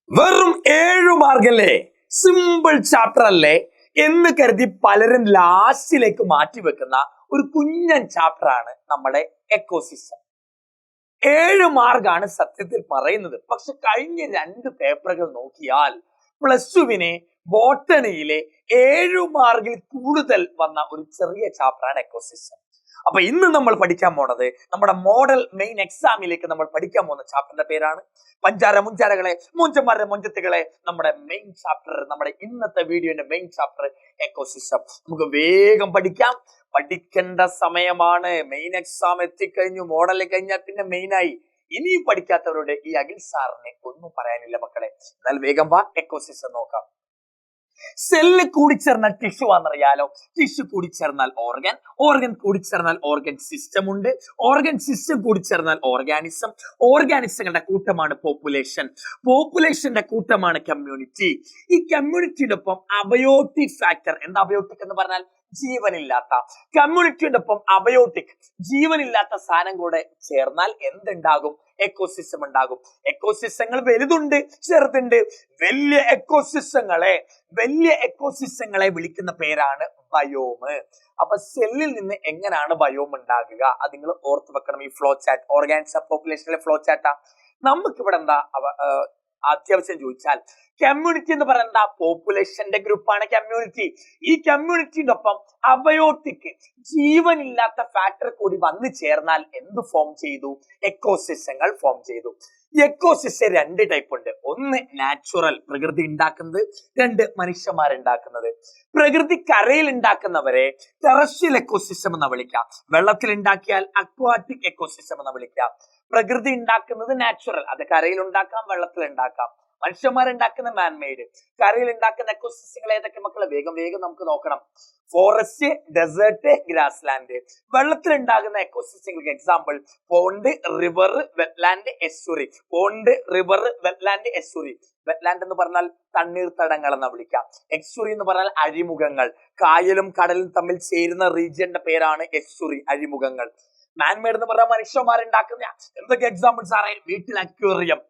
വെറും 7 മാർക്കല്ലേ, simple chapter അല്ലേ എന്ന് കരുതി പലരും ലാസ്റ്റിലേക്ക് മാറ്റിവെക്കുന്ന ഒരു കുഞ്ഞൻ ചാപ്റ്റർ ആണ് നമ്മുടെ എക്കോസിസ്റ്റം. 7 മാർക്കാണ് സത്യത്തിൽ പറയുന്നത്. പക്ഷെ കഴിഞ്ഞ 2 പേപ്പറുകൾ നോക്കിയാൽ +2 ബോട്ടണിയിലെ 7 മാർക്കിൽ കൂടുതൽ വന്ന ഒരു ചെറിയ ചാപ്റ്ററാണ് എക്കോസിസ്റ്റം. അപ്പൊ ഇന്ന് നമ്മൾ പഠിക്കാൻ പോണത് നമ്മുടെ മോഡൽ മെയിൻ എക്സാമിലേക്ക് നമ്മൾ പഠിക്കാൻ പോകുന്ന ചാപ്റ്ററിന്റെ പേരാണ് പഞ്ചാര മുഞ്ചാരകളെ മൂഞ്ചന്മാരുടെ മുഞ്ചത്തുകളെ. നമ്മുടെ മെയിൻ ചാപ്റ്റർ, നമ്മുടെ ഇന്നത്തെ വീഡിയോന്റെ മെയിൻ ചാപ്റ്റർ എക്കോസിസ്റ്റം. നമുക്ക് വേഗം പഠിക്കാം. പഠിക്കേണ്ട സമയമാണ്. മെയിൻ എക്സാം എത്തിക്കഴിഞ്ഞു, മോഡൽ കഴിഞ്ഞാൽ പിന്നെ മെയിനായി. ഇനിയും പഠിക്കാത്തവരോട് ഈ അഖിൽ സാറിന് ഒന്നും പറയാനില്ല മക്കളെ. എന്നാൽ വേഗം വാ, എക്കോസിസ്റ്റം നോക്കാം. സെല്ല് കൂടിച്ചേർന്നാൽ ടിഷ്യൂ ആണെന്നറിയാലോ. ടിഷ്യൂ കൂടിച്ചേർന്നാൽ ഓർഗൻ, ഓർഗൻ കൂടിച്ചേർന്നാൽ ഓർഗൻ സിസ്റ്റം ഉണ്ട്, ഓർഗൻ സിസ്റ്റം കൂടിച്ചേർന്നാൽ ഓർഗാനിസം, ഓർഗാനിസങ്ങളുടെ കൂട്ടമാണ് പോപ്പുലേഷൻ, പോപ്പുലേഷന്റെ കൂട്ടമാണ് കമ്മ്യൂണിറ്റി. ഈ കമ്മ്യൂണിറ്റിയുടെ ഒപ്പം അബയോട്ടിക് ഫാക്ടർ. എന്താ അബയോട്ടിക് എന്ന് പറഞ്ഞാൽ? ജീവനില്ലാത്ത. കമ്മ്യൂണിറ്റിയുടെ ഒപ്പം അബയോട്ടിക്, ജീവനില്ലാത്ത സാധനം കൂടെ ചേർന്നാൽ എന്തുണ്ടാകും? എക്കോസിസ്റ്റം ഉണ്ടാകും. എക്കോസിസ്റ്റങ്ങൾ വലുതുണ്ട്, ചെറുതുണ്ട്. വലിയ എക്കോസിസ്റ്റങ്ങളെ വിളിക്കുന്ന പേരാണ് ബയോമ്. അപ്പൊ സെല്ലിൽ നിന്ന് എങ്ങനെയാണ് ബയോം ഉണ്ടാകുക? അത് നിങ്ങൾ ഓർത്ത് വെക്കണം. ഈ ഫ്ലോ ചാറ്റ്, ഓർഗാനിസം പോപ്പുലേഷനിലെ ഫ്ലോ ചാറ്റാ. നമുക്കിവിടെ എന്താ അത്യാവശ്യം ചോദിച്ചാൽ, കമ്മ്യൂണിറ്റി എന്ന് പറയുന്നത് പോപ്പുലേഷന്റെ ഗ്രൂപ്പാണ് കമ്മ്യൂണിറ്റി. ഈ കമ്മ്യൂണിറ്റിന്റെ ഒപ്പം അബയോട്ടിക്, ജീവനില്ലാത്ത ഫാക്ടർ കൂടി വന്നു ചേർന്നാൽ എന്ത് ഫോം ചെയ്തു? എക്കോസിസ്റ്റങ്ങൾ ഫോം ചെയ്തു. എക്കോസിസ്റ്റം 2 ടൈപ്പ് ഉണ്ട്. ഒന്ന് നാച്ചുറൽ, പ്രകൃതി ഉണ്ടാക്കുന്നത്. 2 മനുഷ്യന്മാരുണ്ടാക്കുന്നത്. പ്രകൃതി കരയിൽ ഉണ്ടാക്കുന്നവരെ ടെറസ്ട്രിയൽ എക്കോസിസ്റ്റം എന്ന് വിളിക്കാം. വെള്ളത്തിൽ ഉണ്ടാക്കിയാൽ അക്വാറ്റിക് എക്കോസിസ്റ്റം എന്ന് വിളിക്കാം. പ്രകൃതി ഉണ്ടാക്കുന്നത് നാച്ചുറൽ, അത് കരയിൽ ഉണ്ടാക്കാം, വെള്ളത്തിൽ ഉണ്ടാക്കാം. മനുഷ്യന്മാരുണ്ടാക്കുന്ന മാൻമെയ്ഡ്. കരയിൽ ഉണ്ടാക്കുന്ന എക്കോസിസ്റ്റങ്ങൾ ഏതൊക്കെ മക്കളെ? വേഗം നമുക്ക് നോക്കണം. Forest, desert, grassland. വെള്ളത്തിൽ ഉണ്ടാകുന്ന എക്കോസിസ്റ്റങ്ങൾക്ക് example pond, river, wetland, estuary. Pond, river, wetland, estuary. Wetland എന്ന് പറഞ്ഞാൽ തണ്ണീർത്തടങ്ങൾ എന്ന് വിളിക്കാം. എസ്റ്റുറി എന്ന് പറഞ്ഞാൽ അഴിമുഖങ്ങൾ. കായലും കടലും തമ്മിൽ ചേരുന്ന റീജിയന്റെ പേരാണ് എസ്റ്റുറി, അഴിമുഖങ്ങൾ. മാൻമെയ്ഡ് എന്ന് പറഞ്ഞാൽ മനുഷ്യന്മാരുണ്ടാക്കുന്ന എന്തൊക്കെ എക്സാമ്പിൾസ് ആണ്? വീട്ടിൽ അക്വേറിയം.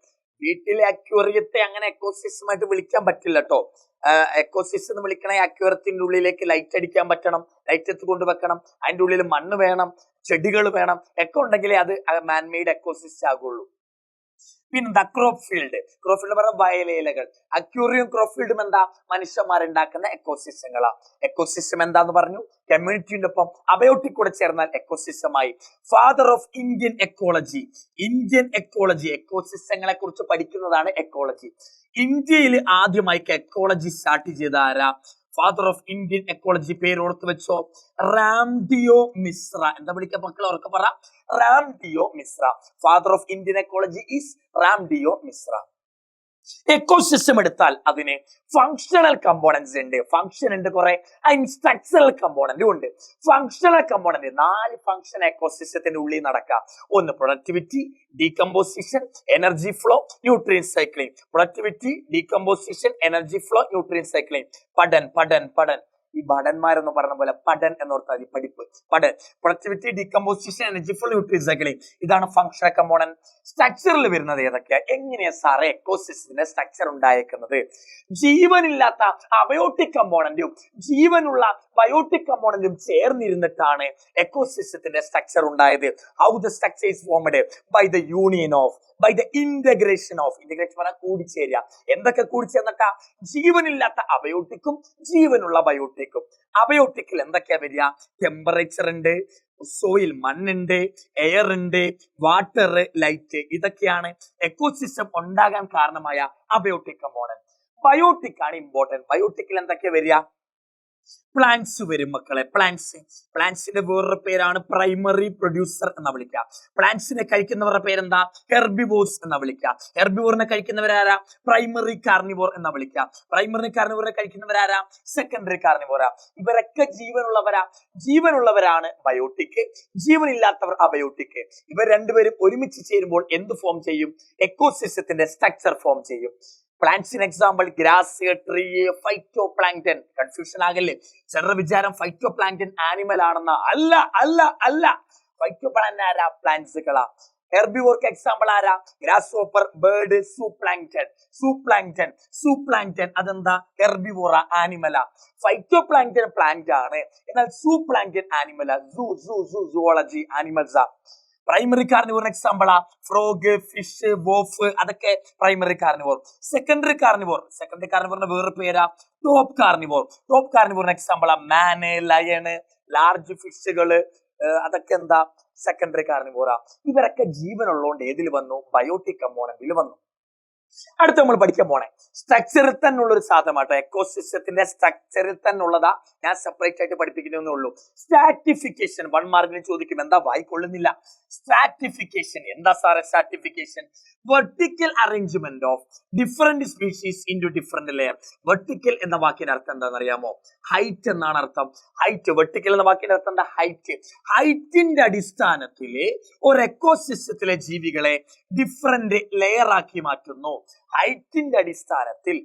വീട്ടിലെ അക്വേറിയത്തെ അങ്ങനെ എക്കോസിസ്റ്റം ആയിട്ട് വിളിക്കാൻ പറ്റില്ല കേട്ടോ. എക്കോസിസ്റ്റം എന്ന് വിളിക്കണേ അക്വേറിയത്തിന്റെ ഉള്ളിലേക്ക് ലൈറ്റ് അടിക്കാൻ പറ്റണം, ലൈറ്റ് എത്തി കൊണ്ടുവെക്കണം, അതിന്റെ ഉള്ളിൽ മണ്ണ് വേണം, ചെടികൾ വേണം, ഒക്കെ ഉണ്ടെങ്കിലേ അത് മാൻമെയ്ഡ് എക്കോസിസ്റ്റം ആകുള്ളൂ. പിന്നെന്താ? Crop field. ക്രോപ്പ് ഫീൽഡ് പറഞ്ഞാൽ വയലേലകൾ. അക്വേറിയം, ക്രോപ്പ് ഫീൽഡും എന്താ? മനുഷ്യന്മാരുണ്ടാക്കുന്ന എക്കോസിസ്റ്റങ്ങളാ. എക്കോസിസ്റ്റം എന്താന്ന് പറഞ്ഞു? കമ്മ്യൂണിറ്റിയുടെ ഒപ്പം അബയോട്ടിക് കൂടെ ചേർന്നാൽ എക്കോസിസ്റ്റമായി. Father of Indian ecology. Indian ecology, എക്കോസിസ്റ്റങ്ങളെ കുറിച്ച് പഠിക്കുന്നതാണ് എക്കോളജി. ഇന്ത്യയിൽ ആദ്യമായി എക്കോളജി സ്റ്റാർട്ട് ചെയ്ത ആരാ? ഫാദർ ഓഫ് ഇന്ത്യൻ എക്കോളജി, പേര് ഓർത്ത് വെച്ചോ, റാംഡിയോ മിശ്ര. എന്താ വിളിക്കുക മക്കൾ? ഉറക്കെ പറ, Ramdeo Mishra. Father of Indian ecology is Ramdeo Mishra. Ecosystem എടുത്താൽ അതിന് ഫങ്ഷണൽ കമ്പോണൻസ് ഉണ്ട്. ഫങ്ഷൻ ഉണ്ട് കുറെ, അതിന് സ്ട്രക്ചറൽ കമ്പോണന്റും ഉണ്ട്. ഫങ്ഷണൽ കമ്പോണന്റ് 4 ഫങ്ഷൻ എക്കോസിസ്റ്റത്തിന്റെ ഉള്ളിൽ നടക്കാം. ഒന്ന് productivity, decomposition, energy flow, nutrient cycling. Productivity, decomposition, energy flow, nutrient cycling. പഠൻ ഈ ഭടന്മാരെന്ന് പറഞ്ഞ പോലെ പഠൻ എന്നോർത്താൽ മതി. പഠിപ്പ്, പഠൻ. Productivity, decomposition, energy flow, nutrient cycling. ഇതാണ് ഫങ്ഷണൽ കമ്പോണന്റ്. സ്ട്രക്ചറിൽ വരുന്നത് ഏതൊക്കെയാ? എങ്ങനെയാ സാറേ എക്കോസിസ്റ്റത്തിന്റെ സ്ട്രക്ചർ ഉണ്ടായേക്കുന്നത്? ജീവനില്ലാത്ത അബയോട്ടിക് കമ്പോണന്റും ജീവനുള്ള ബയോട്ടിക് കമ്പോണന്റും ചേർന്നിരുന്നിട്ടാണ് എക്കോസിസ്റ്റത്തിന്റെ സ്ട്രക്ചർ ഉണ്ടായത്. How the structure is formed? By the union of, by the integration of. Integration പറഞ്ഞാൽ കൂടിച്ചേരുക. എന്തൊക്കെ കൂടിച്ചേർന്നിട്ടാ? ജീവനില്ലാത്ത അബയോട്ടിക്കും ജീവനുള്ള ബയോട്ടിക്കും. അബയോട്ടിക്കിൽ എന്തൊക്കെയാ വരിക? ടെമ്പറേച്ചർ ഉണ്ട്, സോയിൽ മണ്ണുണ്ട്, എയർ ഉണ്ട്, വാട്ടർ, ലൈറ്റ്. ഇതൊക്കെയാണ് എക്കോസിസ്റ്റം ഉണ്ടാകാൻ കാരണമായ അബയോട്ടിക് കമ്പോണന്റ്. ബയോട്ടിക് ആണ് ഇമ്പോർട്ടന്റ്. ബയോട്ടിക്കിൽ എന്തൊക്കെയാ വരിക? പ്ലാന്റ്സ് വരും മക്കളെ. പ്ലാന്റ്സിന്റെ വേറൊരു പേരാണ് പ്രൈമറി പ്രൊഡ്യൂസർ എന്ന് വിളിക്കുക. പ്ലാന്റ്സിനെ കഴിക്കുന്നവരുടെ പേരെന്താ? ഹെർബിവോർസ് എന്ന് വിളിക്കുക. ഹെർബിവോറിനെ കഴിക്കുന്നവരാരാ? പ്രൈമറി കാർണിവോർ എന്ന് വിളിക്കുക. പ്രൈമറി കാർണിവോറെ കഴിക്കുന്നവരാരാ? സെക്കൻഡറി കാർണിവോറാ. ഇവരൊക്കെ ജീവനുള്ളവരാണ് ബയോട്ടിക്, ജീവനില്ലാത്തവർ അബയോട്ടിക്. ഇവർ രണ്ടുപേരും ഒരുമിച്ച് ചേരുമ്പോൾ എന്ത് ഫോം ചെയ്യും? എക്കോസിസ്റ്റത്തിന്റെ സ്ട്രക്ചർ ഫോം ചെയ്യും. പ്ലാന്റ്സിന് example grass, tree, phytoplankton. Confusion ആകല്ലേ? ചിലർ വിചാരം ഫൈറ്റോ പ്ലാങ്ക്ടൺ ആനിമൽ ആണെന്ന. അല്ല. ഫൈറ്റോ പ്ലാന്റ് ആരാ? പ്ലാന്റ്സുകളാ. ഹെർബിവോർക്ക് എക്സാമ്പിൾ ആരാ? ഗ്രാസ് ഹോപ്പർ, ബേർഡ്, സൂപ്ലാങ്ക്ടൺ അതെന്താ? ഹെർബിവോറ ആനിമല. ഫൈറ്റോ പ്ലാങ്ക്ടൺ പ്ലാന്റ് ആണ്, എന്നാൽ സൂപ്ലാങ്ക്ടൺ ആനിമല. സുവോളജി ആനിമൽസാ. പ്രൈമറി കാർണിവോറിന് എക്സാമ്പിളാ ഫ്രോഗ്, ഫിഷ്, വോഫ്, അതൊക്കെ പ്രൈമറി കാർണിവോർ. സെക്കൻഡറി കാർണിവോറിന്റെ വേറെ പേരാ ടോപ്പ് കാർണിവോറിന് എക്സാമ്പിളാ മാന്, ലയണ്, ലാർജ് ഫിഷുകള്, അതൊക്കെ എന്താ? സെക്കൻഡറി കാർണിവോറാ. ഇവരൊക്കെ ജീവനുള്ളതുകൊണ്ട് ഏതിൽ വന്നു? ബയോട്ടിക് കമ്പോണന്റിൽ വന്നു. അടുത്ത നമ്മൾ പഠിക്കാൻ പോണേ സ്ട്രക്ചറിൽ തന്നെയുള്ള ഒരു സാധനമാട്ടോ. എക്കോസിസ്റ്റത്തിന്റെ സ്ട്രക്ചറിൽ തന്നെയുള്ളതാ, ഞാൻ സെപ്പറേറ്റ് ആയിട്ട് പഠിപ്പിക്കുന്നേ ഉള്ളൂ. സ്ട്രാറ്റിഫിക്കേഷൻ 1 മാർക്കിന് ചോദിക്കും. എന്താ വായിക്കൊള്ളുന്നില്ല? സ്ട്രാറ്റിഫിക്കേഷൻ എന്താ സാറേ? Stratification vertical arrangement of different species into different layer. Vertical എന്ന വാക്കിന്റെ അർത്ഥം എന്താണെന്ന് അറിയാമോ? ഹൈറ്റ് എന്നാണ് അർത്ഥം. ഹൈറ്റ്, വെർട്ടിക്കൽ എന്ന വാക്കിന്റെ അർത്ഥം എന്താ? ഹൈറ്റിന്റെ അടിസ്ഥാനത്തില് ഒരു എക്കോസിസ്റ്റത്തിലെ ജീവികളെ ഡിഫറെന്റ് ലെയർ ആക്കി മാറ്റുന്നു. ഹൈറ്റിന്റെ അടിസ്ഥാനത്തിൽ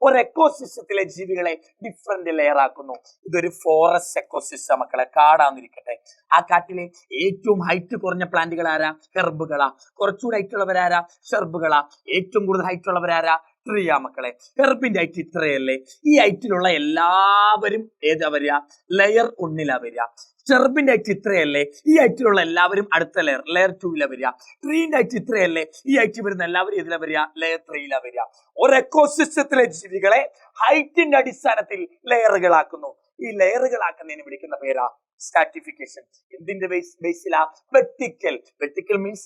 ഒരു എക്കോസിസ്റ്റത്തിലെ ജീവികളെ ഡിഫറെന്റ് ലെയർ ആക്കുന്നു. ഇതൊരു ഫോറസ്റ്റ് എക്കോസിസ്റ്റം മക്കളെ, കാടാന്നിരിക്കട്ടെ. ആ കാട്ടിലെ ഏറ്റവും ഹൈറ്റ് കുറഞ്ഞ പ്ലാന്റുകൾ ആരാ? ഹെർബുകളാ. കുറച്ചുകൂടെ ഹൈറ്റ് ഉള്ളവരാരാ? ഷെർബുകളാ. ഏറ്റവും കൂടുതൽ ഹൈറ്റ് ഉള്ളവരാരാ? ട്രീയാ മക്കളെ. ഹെർബിന്റെ ഹൈറ്റ് ഇത്രയല്ലേ? ഈ ഹൈറ്റിലുള്ള എല്ലാവരും ഏതാ വരിക? ലെയർ 1 വരിക. ഷെർബിന്റെ ഹൈറ്റ് ഇത്രയല്ലേ? ഈ ഹൈറ്റിലുള്ള എല്ലാവരും അടുത്ത ലെയർ 2 വരിക. ട്രീന്റെ ഹൈറ്റ് ഇത്രയല്ലേ? ഈ ഹൈറ്റ് വരുന്ന എല്ലാവരും ഇതിലെ വരിക? ലെയർ 3 വരിക. ഒരു എക്കോസിസ്റ്റത്തിലെ ജീവികളെ ഹൈറ്റിന്റെ അടിസ്ഥാനത്തിൽ ലെയറുകളാക്കുന്നു. ഈ ലെയറുകളാക്കുന്നതിന് വിളിക്കുന്ന പേരാ സ്ട്രാറ്റിഫിക്കേഷൻ. എന്തിന്റെ ബേസിലാ? വെർട്ടിക്കൽ മീൻസ്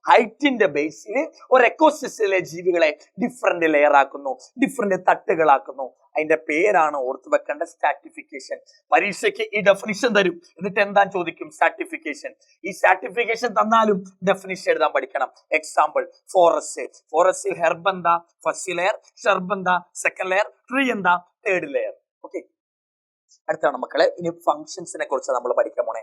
ഹൈറ്റിന്റെ ബേസിൽ ഒരു എക്കോസിസ്റ്റത്തിലെ ജീവികളെ ഡിഫറെന്റ് ലെയർ ആക്കുന്നു, ഡിഫറെന്റ് തട്ടുകളാക്കുന്നു. അതിന്റെ പേരാണ് ഓർത്ത് വെക്കേണ്ട സ്ട്രാറ്റിഫിക്കേഷൻ. പരീക്ഷയ്ക്ക് ഈ ഡെഫിനിഷൻ തരും, എന്നിട്ട് എന്താ ചോദിക്കും? സ്ട്രാറ്റിഫിക്കേഷൻ. ഈ സ്ട്രാറ്റിഫിക്കേഷൻ തന്നാലും ഡെഫിനിഷൻ എഴുതാൻ പഠിക്കണം. എക്സാമ്പിൾ ഫോറസ്റ്റിൽ ഹെർബ് എന്താ? First layer. ഷെർബ് എന്താ? Second layer. ട്രീ എന്താ? Third layer. ഓക്കെ, അടുത്താണ് മക്കളെ ഇനി ഫംഗ്ഷൻസിനെ കുറിച്ച് നമ്മൾ പഠിക്കാൻ പോണേ.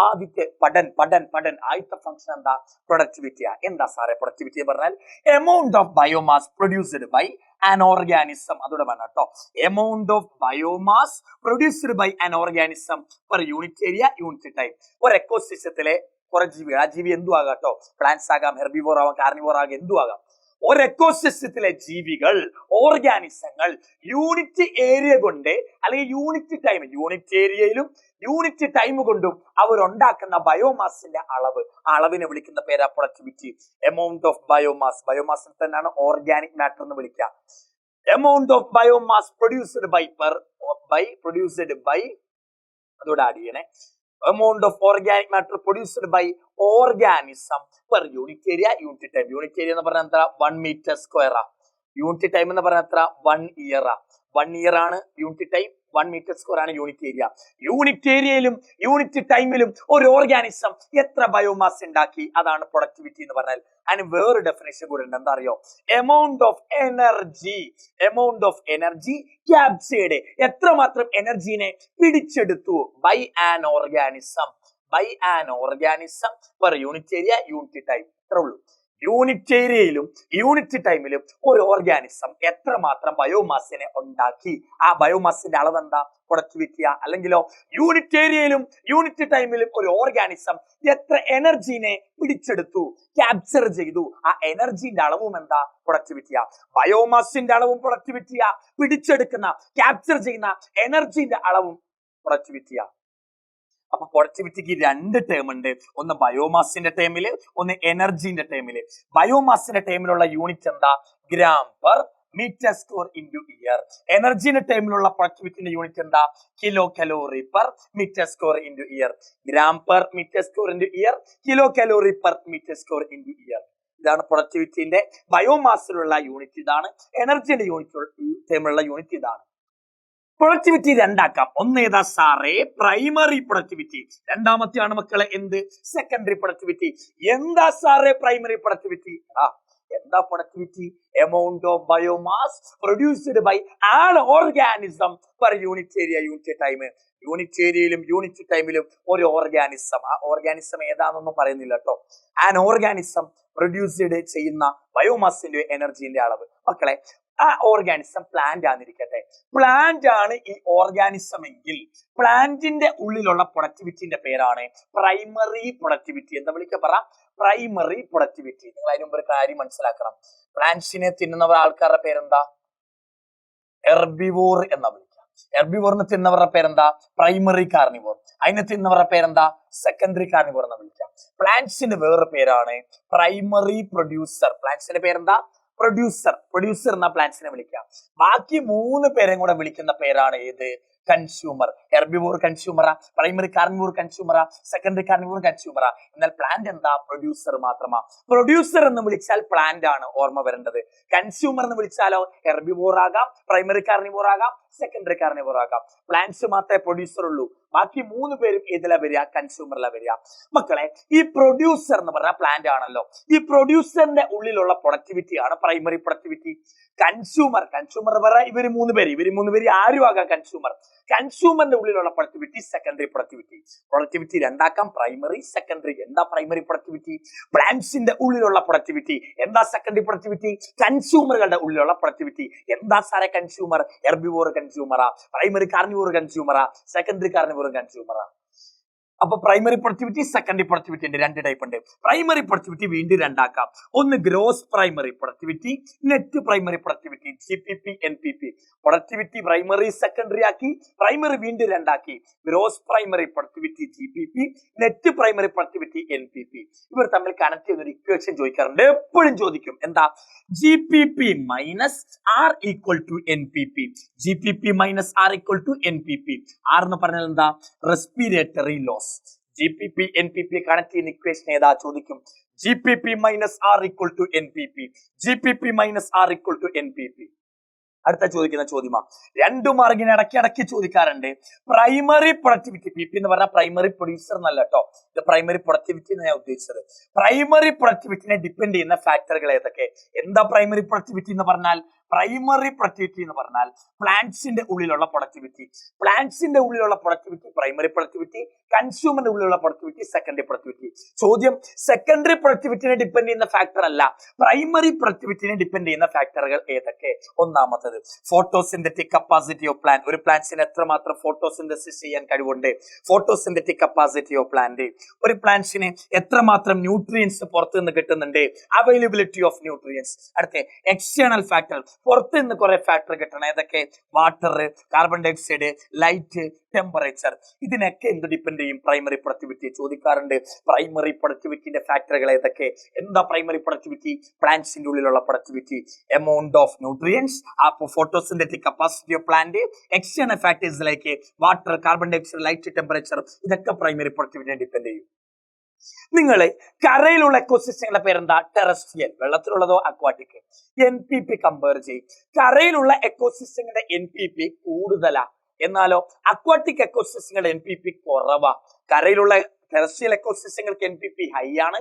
ആദ്യത്തെ ആദ്യത്തെ ഫംഗ്ഷൻ എന്താ? പ്രൊഡക്ടിവിറ്റിയാ. എന്താ സാറേ പ്രൊഡക്ടിവിറ്റി പറഞ്ഞാൽ? Amount of biomass produced by an organism. അതോടെ പറഞ്ഞ കേട്ടോ, amount of biomass produced by an organism per unit area, unit time. ഒരു എക്കോസിസ്റ്റത്തിലെ കുറെ ജീവികൾ, ആ ജീവി എന്തു ആകാം കേട്ടോ, പ്ലാന്റ്സ് ആകാം, ഹെർബിവോർ ആകാം, കാർണിവോർ ആകാം, എന്തു ആകാം. ഒരു എക്കോസിസ്റ്റത്തിലെ ജീവികൾ, ഓർഗാനിസങ്ങൾ യൂണിറ്റ് ഏരിയ കൊണ്ട് അല്ലെങ്കിൽ യൂണിറ്റ് ഏരിയയിലും യൂണിറ്റ് ടൈം കൊണ്ടും അവരുണ്ടാക്കുന്ന ബയോമാസിന്റെ അളവിനെ വിളിക്കുന്ന പേരാ പ്രൊഡക്ടിവിറ്റി. എമൗണ്ട് ഓഫ് ബയോമാസിൽ തന്നെയാണ് ഓർഗാനിക് മാറ്റർ എന്ന് വിളിക്കുക. Amount of biomass produced by അതോടെ ആഡ് ചെയ്യണേ. amount of organic matter produced by organism per unit area, unit time. Unit area എന്ന് പറഞ്ഞാൽ എത്ര? 1 meter square. യൂണിറ്റ് ടൈം എന്ന് പറഞ്ഞാൽ എത്ര? 1 year. 1 year ആണ് യൂണിറ്റ് ടൈം, 1 meter square ആണ് യൂണിറ്റ് ഏരിയ. യൂണിറ്റ് ഏരിയയിലും യൂണിറ്റ് ടൈമിലും ഒരു ഓർഗാനിസം എത്ര ബയോമാസ് ഉണ്ടാക്കി, അതാണ് പ്രൊഡക്ടിവിറ്റി എന്ന് പറഞ്ഞാൽ. അതിന് വേറെ ഡെഫിനേഷൻ കൂടെ ഉണ്ട്. എന്താ അറിയോ? എമൗണ്ട് ഓഫ് എനർജി ക്യാപ്ചേർഡ്, എത്രമാത്രം എനർജീനെ പിടിച്ചെടുത്തു by an organism per unit area, unit time. ഇത്രേ ഉള്ളൂ. യൂണിറ്റ് ഏരിയയിലും യൂണിറ്റ് ടൈമിലും ഒരു ഓർഗാനിസം എത്രമാത്രം ബയോമാസിനെ ഉണ്ടാക്കി, ആ ബയോമാസിന്റെ അളവ് എന്താ? പ്രൊഡക്ടിവിറ്റിയാ. അല്ലെങ്കിലോ യൂണിറ്റ് ഏരിയയിലും യൂണിറ്റ് ടൈമിലും ഒരു ഓർഗാനിസം എത്ര എനർജീനെ പിടിച്ചെടുത്തു, ക്യാപ്ചർ ചെയ്തു, ആ എനർജിന്റെ അളവും എന്താ? പ്രൊഡക്ടിവിറ്റിയാ. ബയോമാസിന്റെ അളവും പ്രൊഡക്ടിവിറ്റിയാ, പിടിച്ചെടുക്കുന്ന ക്യാപ്ചർ ചെയ്യുന്ന എനർജിന്റെ അളവും പ്രൊഡക്ടിവിറ്റിയാ. അപ്പൊ പ്രൊഡക്ടിവിറ്റിക്ക് 2 ടേം ഉണ്ട്. ഒന്ന് ബയോമാസിന്റെ ടേമില്, ഒന്ന് എനർജിന്റെ ടേമില്. ബയോമാസിന്റെ ടേമിലുള്ള യൂണിറ്റ് എന്താ? Gram per metre square into year. എനർജിന്റെ ടേമിലുള്ള പ്രൊഡക്ടിവിറ്റിന്റെ യൂണിറ്റ് എന്താ? Kilo calorie per metre square into year. Gram per metre square into year, kilo calorie per metre square into year. ഇതാണ് പ്രൊഡക്ടിവിറ്റിന്റെ ബയോമാസിലുള്ള യൂണിറ്റ്, ഇതാണ് എനർജിന്റെ ടേമിലുള്ള യൂണിറ്റ്, ഇതാണ്. പ്രൊഡക്ടിവിറ്റി 2 ആക്കാം. ഒന്ന് ഏതാ സാറേ? Primary productivity. രണ്ടാമത്തെയാണ് മക്കളെ എന്ത്? Secondary productivity. എന്താ സാറേ പ്രൈമറി പ്രൊഡക്ടിവിറ്റി? എന്താ productivity? Amount of biomass produced by an organism per unit area, unit time. Unit ഏരിയയിലും യൂണിറ്റ് ടൈമിലും ഒരു ഓർഗാനിസം, ആ ഓർഗാനിസം ഏതാണെന്നൊന്നും പറയുന്നില്ല കേട്ടോ. ആൻ ഓർഗാനിസം പ്രൊഡ്യൂസ്ഡ് ചെയ്യുന്ന ബയോമാസിന്റെ എനർജിന്റെ അളവ്. മക്കളെ ആ ഓർഗാനിസം പ്ലാന്റ് ആണെന്നിരിക്കട്ടെ. പ്ലാന്റ് ആണ് ഈ ഓർഗാനിസം എങ്കിൽ പ്ലാന്റിന്റെ ഉള്ളിലുള്ള പ്രൊഡക്ടിവിറ്റിന്റെ പേരാണ് പ്രൈമറി പ്രൊഡക്ടിവിറ്റി. എന്താ വിളിക്കുക? പറ, പ്രൈമറി പ്രൊഡക്ടിവിറ്റി. നിങ്ങൾ അതിന് മുമ്പ് ഒരു കാര്യം മനസ്സിലാക്കണം. പ്ലാന്റ്സിനെ തിന്നുന്നവർ ആൾക്കാരുടെ പേരെന്താ? ഹെർബിവോർ എന്നാ വിളിക്കുക. ഹെർബിവോറിന് തിന്നവരുടെ പേരെന്താ? Primary carnivore. അതിനെ തിന്നവരുടെ പേരെന്താ? സെക്കൻഡറി കാർണിവോർ എന്നാ വിളിക്കുക. പ്ലാന്റ്സിന്റെ വേറെ പേരാണ് പ്രൈമറി പ്രൊഡ്യൂസർ. പ്ലാന്റ്സിന്റെ പേരെന്താ? പ്രൊഡ്യൂസർ. പ്രൊഡ്യൂസർ എന്ന പ്ലാന്റ്സിനെ വിളിക്കാം. ബാക്കി 3 പേരെയും കൂടെ വിളിക്കുന്ന പേരാണ് ഏത്? കൺസ്യൂമർ. ഹെർബിവോർ കൺസ്യൂമറാ, പ്രൈമറി കാർണിവോർ കൺസ്യൂമറാ, സെക്കൻഡറി കാർണിവോർ കൺസ്യൂമറാ. എന്നാൽ പ്ലാന്റ് എന്താ? പ്രൊഡ്യൂസർ മാത്രമാ. പ്രൊഡ്യൂസർ എന്ന് വിളിച്ചാൽ പ്ലാന്റ് ആണ് ഓർമ്മ വരേണ്ടത്. കൺസ്യൂമർ എന്ന് വിളിച്ചാലോ ഹെർബിവോർ ആകാം, പ്രൈമറി കാർണിവോർ ആകാം, സെക്കൻഡറി കാർണിവോർ ആകാം. പ്ലാന്റ്സ് മാത്രമേ പ്രൊഡ്യൂസർ ഉള്ളൂ. ബാക്കി 3 പേരും ഏതിലാ വരിക? കൺസ്യൂമറിലാ വരിക. മക്കളെ, ഈ പ്രൊഡ്യൂസർ എന്ന് പറഞ്ഞാൽ പ്ലാന്റ് ആണല്ലോ. ഈ പ്രൊഡ്യൂസറിന്റെ ഉള്ളിലുള്ള പ്രൊഡക്ടിവിറ്റി ആണ് പ്രൈമറി പ്രൊഡക്ടിവിറ്റി. കൺസ്യൂമർ പറഞ്ഞാൽ ഇവര് 3 പേര് ആരും ആകാം കൺസ്യൂമർ. കൺസ്യൂമറിന്റെ ഉള്ളിലുള്ള പ്രൊഡക്ടിവിറ്റി സെക്കൻഡറി പ്രൊഡക്ടിവിറ്റി. പ്രൊഡക്ടിവിറ്റി രണ്ടാക്കാം, പ്രൈമറി, സെക്കൻഡറി. എന്താ പ്രൈമറി പ്രൊഡക്ടിവിറ്റി? പ്ലാന്റ്സിന്റെ ഉള്ളിലുള്ള പ്രൊഡക്ടിവിറ്റി. എന്താ സെക്കൻഡറി പ്രൊഡക്ടിവിറ്റി? കൺസ്യൂമറുകളുടെ ഉള്ളിലുള്ള പ്രൊഡക്ടിവിറ്റി. എന്താ സാറേ കൺസ്യൂമർ? ഹെർബിവോർ കൺസ്യൂമറാ, പ്രൈമറി കാർണിവോർ കൺസ്യൂമറാ, സെക്കൻഡറി കാർണിവോർ കൺസ്യൂമറാ. അപ്പൊ പ്രൈമറി പ്രൊഡക്ടിവിറ്റി, സെക്കൻഡറി പ്രൊഡക്ടിവിറ്റി ഉണ്ട്. 2 ടൈപ്പ് ഉണ്ട്. പ്രൈമറി പ്രൊഡക്ടിവിറ്റി വീണ്ടും രണ്ടാക്കാം. ഒന്ന് gross primary productivity, net primary productivity. GPP, NPP. Productivity primary secondary ആക്കി, പ്രൈമറി വീണ്ടും രണ്ടാക്കി. Gross primary productivity GPP, net primary productivity NPP. ഇവർ തമ്മിൽ കണക്ട് ചെയ്യുന്ന ഒരു ഇക്വേഷൻ ചോദിക്കാറുണ്ട്, എപ്പോഴും ചോദിക്കും. എന്താ? GPP minus R equal to NPP. GPP minus R equal to NPP. R എന്ന് പറഞ്ഞാൽ എന്താ? Respiratory loss. GPP NPP connect ചെയ്യുന്ന ഇക്വേഷൻ ഏതാ? ചോദിക്കും. GPP minus R equal to NPP. GPP minus R equal to NPP. അടുത്ത ചോദിക്കുന്ന ചോദ്യമാ. 2 മാർക്കിന് ഇടയ്ക്ക് ചോദിക്കാറുണ്ട്. പ്രൈമറി പ്രൊഡക്ടിവിറ്റി, PP എന്ന് പറഞ്ഞാൽ പ്രൈമറി പ്രൊഡ്യൂസർ എന്നല്ല കേട്ടോ, ഇത് പ്രൈമറി പ്രൊഡക്ടിവിറ്റി എന്ന് ഞാൻ ഉദ്ദേശിച്ചത്. പ്രൈമറി പ്രൊഡക്ടിവിറ്റിനെ ഡിപ്പെൻഡ് ചെയ്യുന്ന ഫാക്ടറുകൾ ഏതൊക്കെ? എന്താ പ്രൈമറി പ്രൊഡക്ടിവിറ്റി എന്ന് പറഞ്ഞാൽ? പ്രൈമറി പ്രൊഡക്ടിവിറ്റി എന്ന് പറഞ്ഞാൽ പ്ലാന്റ്സിന്റെ ഉള്ളിലുള്ള പ്രൊഡക്ടിവിറ്റി. പ്ലാന്റ്സിന്റെ ഉള്ളിലുള്ള പ്രൊഡക്ടിവിറ്റി പ്രൈമറി പ്രൊഡക്ടിവിറ്റി, കൺസ്യൂമറിന്റെ ഉള്ളിലുള്ള പ്രൊഡക്ടിവിറ്റി സെക്കൻഡറി പ്രൊഡക്ടിവിറ്റി. ചോദ്യം, സെക്കൻഡറി പ്രൊഡക്ടിവിറ്റിനെ ഡിപ്പെൻഡ് ചെയ്യുന്ന ഫാക്ടർ അല്ല, പ്രൈമറി പ്രൊഡക്ടിവിറ്റിനെ ഡിപ്പെൻഡ് ചെയ്യുന്ന ഫാക്ടറുകൾ ഏതൊക്കെ? ഒന്നാമത്തത് ഫോട്ടോസിന്തറ്റിക് കപ്പാസിറ്റി ഓഫ് പ്ലാന്റ്. ഒരു പ്ലാന്റ്സിന് എത്രമാത്രം ഫോട്ടോസിന്തസിസ് ചെയ്യാൻ കഴിവുണ്ട്? Photosynthetic capacity of plant. ഒരു പ്ലാന്റ്സിന് എത്രമാത്രം ന്യൂട്രിയൻസ് പുറത്തു നിന്ന് കിട്ടുന്നുണ്ട്? Availability of nutrients. അടുത്ത എക്സ്റ്റേണൽ ഫാക്ടർ, പുറത്ത് നിന്ന് കുറെ ഫാക്ടർ കിട്ടണം. ഏതൊക്കെ? Water, carbon dioxide, light, temperature. ഇതിനൊക്കെ എന്ത് ഡിപ്പെൻഡ് ചെയ്യും? Primary productivity. ചോദിക്കാറുണ്ട് പ്രൈമറി പ്രൊഡക്ടിവിറ്റിന്റെ ഫാക്ടറുകൾ ഏതൊക്കെ? എന്താ പ്രൈമറി പ്രൊഡക്ടിവിറ്റി? പ്ലാന്റ്സിന്റെ ഉള്ളിലുള്ള productivity, amount of nutrients, photosynthetic capacity of plant, external factors like water, carbon dioxide, light, temperature. ഇതൊക്കെ പ്രൈമറി പ്രൊഡക്ടിവിറ്റിനെ ഡിപ്പെൻഡ് ചെയ്യും. നിങ്ങള് കരയിലുള്ള എക്കോസിസ്റ്റങ്ങളുടെ പേരെന്താ? ടെറസ്ട്രിയൽ. വെള്ളത്തിലുള്ളതോ അക്വാട്ടിക്? NPP കമ്പയർ ചെയ്യും. കരയിലുള്ള എക്കോസിസ്റ്റങ്ങളുടെ NPP കൂടുതലാ, എന്നാലോ അക്വാട്ടിക് എക്കോസിസ്റ്റങ്ങളുടെ NPP കുറവാ. കരയിലുള്ള ടെറസ്ട്രിയൽ എക്കോസിസ്റ്റങ്ങൾക്ക് NPP ഹൈ ആണ്,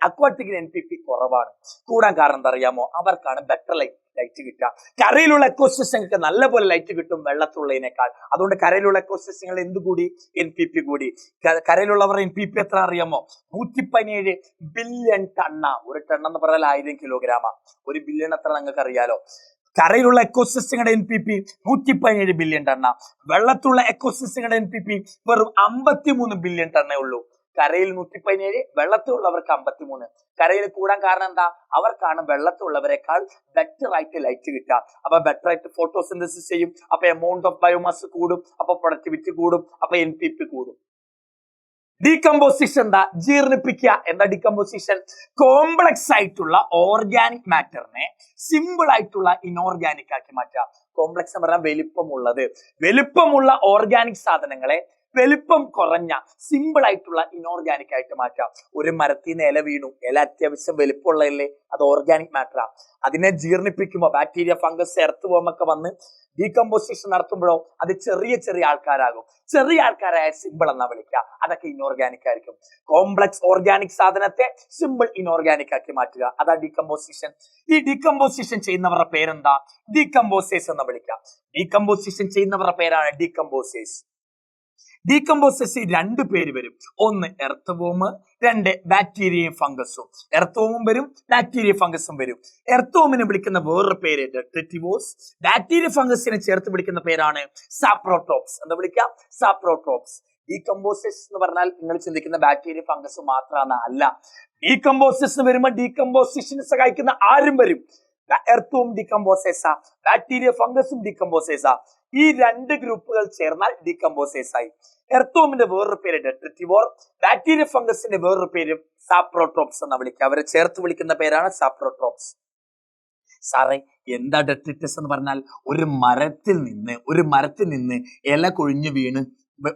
അക്വാട്ടിക്കിന് NPP കുറവാണ്. കൂടാൻ കാരണം എന്താ അറിയാമോ? അവർക്കാണ് ബെറ്റർ ലൈറ്റ് കിട്ടുക. കരയിലുള്ള എക്കോസിസ്റ്റങ്ങൾക്ക് നല്ലപോലെ ലൈറ്റ് കിട്ടും വെള്ളത്തിലുള്ളതിനേക്കാൾ. അതുകൊണ്ട് കരയിലുള്ള എക്കോസിസ്റ്റങ്ങൾ എന്ത് കൂടി? NPP കൂടി. കരയിലുള്ളവർ NPP എത്ര അറിയാമോ? 117 ബില്യൺ ടണ്ണ. ഒരു ടൺ എന്ന് പറഞ്ഞാൽ 1000 കിലോഗ്രാമാ. 1 ബില്യൺ എത്ര നിങ്ങൾക്ക് അറിയാലോ? കരയിലുള്ള എക്കോസിസ്റ്റങ്ങളുടെ NPP 117 ബില്യൺ ടണ്ണ. വെള്ളത്തിലുള്ള എക്കോസിസ്റ്റങ്ങളുടെ NPP വെറും 53 ബില്യൺ ടണ്ണേ ഉള്ളൂ. കരയിൽ 117, വെള്ളത്തിലുള്ളവർക്ക് 53. കരയിൽ കൂടാൻ കാരണം എന്താ? അവർക്കാണ് വെള്ളത്തിലുള്ളവരെക്കാൾ ബെറ്റർ ആയിട്ട് ലൈറ്റ് കിട്ടുക. അപ്പൊ ബെറ്റർ ആയിട്ട് ഫോട്ടോസിന്തസിസ് ചെയ്യും. അപ്പൊ എമൗണ്ട് ഓഫ് ബയോമാസ് കൂടും. അപ്പൊ പ്രൊഡക്ടിവിറ്റി കൂടും. അപ്പൊ NPP കൂടും. ഡീകമ്പോസിഷൻ എന്താ? ജീർണിപ്പിക്കുക. എന്താ ഡീകമ്പോസിഷൻ? കോംപ്ലക്സ് ആയിട്ടുള്ള ഓർഗാനിക് മാറ്ററിനെ സിമ്പിൾ ആയിട്ടുള്ള ഇനോർഗാനിക് ആക്കി മാറ്റുക. കോംപ്ലക്സ് എന്ന് പറഞ്ഞാൽ വലിപ്പമുള്ള ഓർഗാനിക് സാധനങ്ങളെ വലിപ്പം കുറഞ്ഞ സിമ്പിൾ ആയിട്ടുള്ള ഇനോർഗാനിക് ആയിട്ട് മാറ്റാം. ഒരു മരത്തിൽ നിന്ന് ഇല വീണു, ഇല അത്യാവശ്യം വലിപ്പമുള്ളതല്ലേ, അത് ഓർഗാനിക് മാറ്ററാ. അതിനെ ജീർണിപ്പിക്കുമ്പോൾ ബാക്ടീരിയ, ഫംഗസ്, എർത്ത് വോമൊക്കെ വന്ന് ഡീകമ്പോസിഷൻ നടത്തുമ്പോഴോ അത് ചെറിയ ആൾക്കാരാകും. ചെറിയ ആൾക്കാരായ സിമ്പിൾ എന്നാ വിളിക്കുക. അതൊക്കെ ഇനോർഗാനിക് ആയിരിക്കും. കോംപ്ലക്സ് ഓർഗാനിക് സാധനത്തെ സിമ്പിൾ ഇനോർഗാനിക് ആക്കി മാറ്റുക, അതാ ഡീകമ്പോസിഷൻ. ഈ ഡീകമ്പോസിഷൻ ചെയ്യുന്നവരുടെ പേരെന്താ? ഡീകമ്പോസേഴ്സ് എന്ന് വിളിക്കുക. ഡീകമ്പോസിഷൻ ചെയ്യുന്നവരുടെ പേരാണ് ഡീകമ്പോസേഴ്സ്. ഡീകമ്പോസേഷൻ രണ്ട് പേര് വരും. ഒന്ന് എർത്ത് വോം, രണ്ട് ബാക്ടീരിയയും ഫംഗസും. എർത്ത് വോമും വരും, ബാക്ടീരിയ ഫംഗസും വരും. എർത്ത് വോമിനെ വിളിക്കുന്ന വേറൊരു പേര് ഡെട്രിറ്റിവോസ്. ബാക്ടീരിയ ഫംഗസിനെ ചേർത്ത് വിളിക്കുന്ന പേരാണ് സാപ്രോട്രോപ്സ്. എന്താ വിളിക്കാം? സാപ്രോട്രോപ്സ്. ഡീകമ്പോസേഷൻ എന്ന് പറഞ്ഞാൽ നിങ്ങൾ ചിന്തിക്കുന്ന ബാക്ടീരിയ ഫംഗസ് മാത്രമാണ്, അല്ല. ഡീകമ്പോസേഷൻ വരുമ്പോൾ ഡീകമ്പോസിഷന് സഹായിക്കുന്ന ആരും വരും. എർത്തും ഡീകമ്പോസേസ, ബാക്ടീരിയ ഫംഗസും ഡീകമ്പോസേസ. ഈ രണ്ട് ഗ്രൂപ്പുകൾ ചേർന്നാൽ ഡീകമ്പോസേസ് ആയി. എർത്തോമിന്റെ വേറൊരു പേര് ഡെട്രിറ്റിവോർ, ബാക്ടീരിയ ഫംഗസിന്റെ വേറൊരു പേര് സാപ്രോട്രോപ്സ് എന്ന് വിളിക്കുക. അവരെ ചേർത്ത് വിളിക്കുന്ന പേരാണ് സാപ്രോട്രോപ്സ്. സാറേ, എന്താ ഡെട്രിറ്റസ് എന്ന് പറഞ്ഞാൽ? ഒരു മരത്തിൽ നിന്ന് ഇല കൊഴിഞ്ഞു വീണ്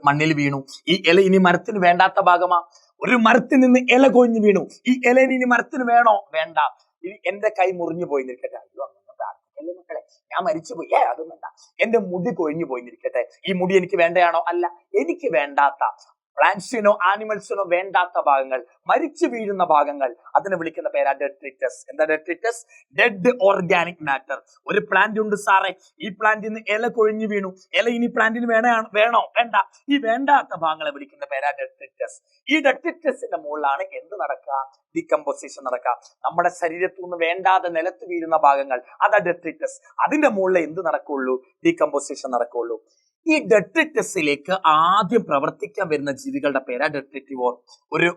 മണ്ണിൽ വീണു. ഈ ഇല ഇനി മരത്തിന് വേണ്ടാത്ത ഭാഗമാ. ഒരു മരത്തിൽ നിന്ന് ഇല കൊഴിഞ്ഞു വീണു. ഈ ഇല ഇനി മരത്തിന് വേണോ? വേണ്ട. ഇനി എന്റെ കൈ മുറിഞ്ഞു പോയി നിൽക്കട്ടെ. അയ്യോ, അങ്ങനെ പ്രാർത്ഥിക്കല്ലേ മക്കളെ, ഞാൻ മരിച്ചുപോയി. അതും വേണ്ട. എന്റെ മുടി കൊഴിഞ്ഞു പോയി നിൽക്കട്ടെ. ഈ മുടി എനിക്ക് വേണ്ടയാണോ? അല്ല. എനിക്ക് വേണ്ടാത്ത പ്ലാന്റ്സിനോ ആനിമൽസിനോ വേണ്ടാത്ത ഭാഗങ്ങൾ, മരിച്ചു വീഴുന്ന ഭാഗങ്ങൾ, അതിനെ വിളിക്കുന്ന പേരാ ഡെട്രിറ്റസ്. എന്താ ഡെട്രിറ്റസ്? Dead organic matter. ഒരു പ്ലാന്റ് ഉണ്ട് സാറേ, ഈ പ്ലാന്റിൽ നിന്ന് ഇല കൊഴിഞ്ഞു വീണു. ഇല ഇനി പ്ലാന്റിന് വേണോ? വേണ്ട. ഈ വേണ്ടാത്ത ഭാഗങ്ങളെ വിളിക്കുന്ന പേരാ ഡെട്രിറ്റസ്. ഈ ഡെട്രിറ്റസിന്റെ മുകളിലാണ് എന്ത് നടക്കുക? ഡീകമ്പോസിഷൻ നടക്കുക. നമ്മുടെ ശരീരത്തിൽ നിന്ന് വേണ്ടാതെ നിലത്ത് വീഴുന്ന ഭാഗങ്ങൾ, അതാ ഡെട്രിറ്റസ്. അതിന്റെ മുകളിൽ എന്ത് നടക്കുള്ളൂ? ഡീകമ്പോസിഷൻ നടക്കുള്ളൂ. ഈ ഡെട്രിറ്റസിലേക്ക് ആദ്യം പ്രവർത്തിക്കാൻ വരുന്ന ജീവികളുടെ പേരാ ഡെട്രിറ്റിവോർ. ഒരു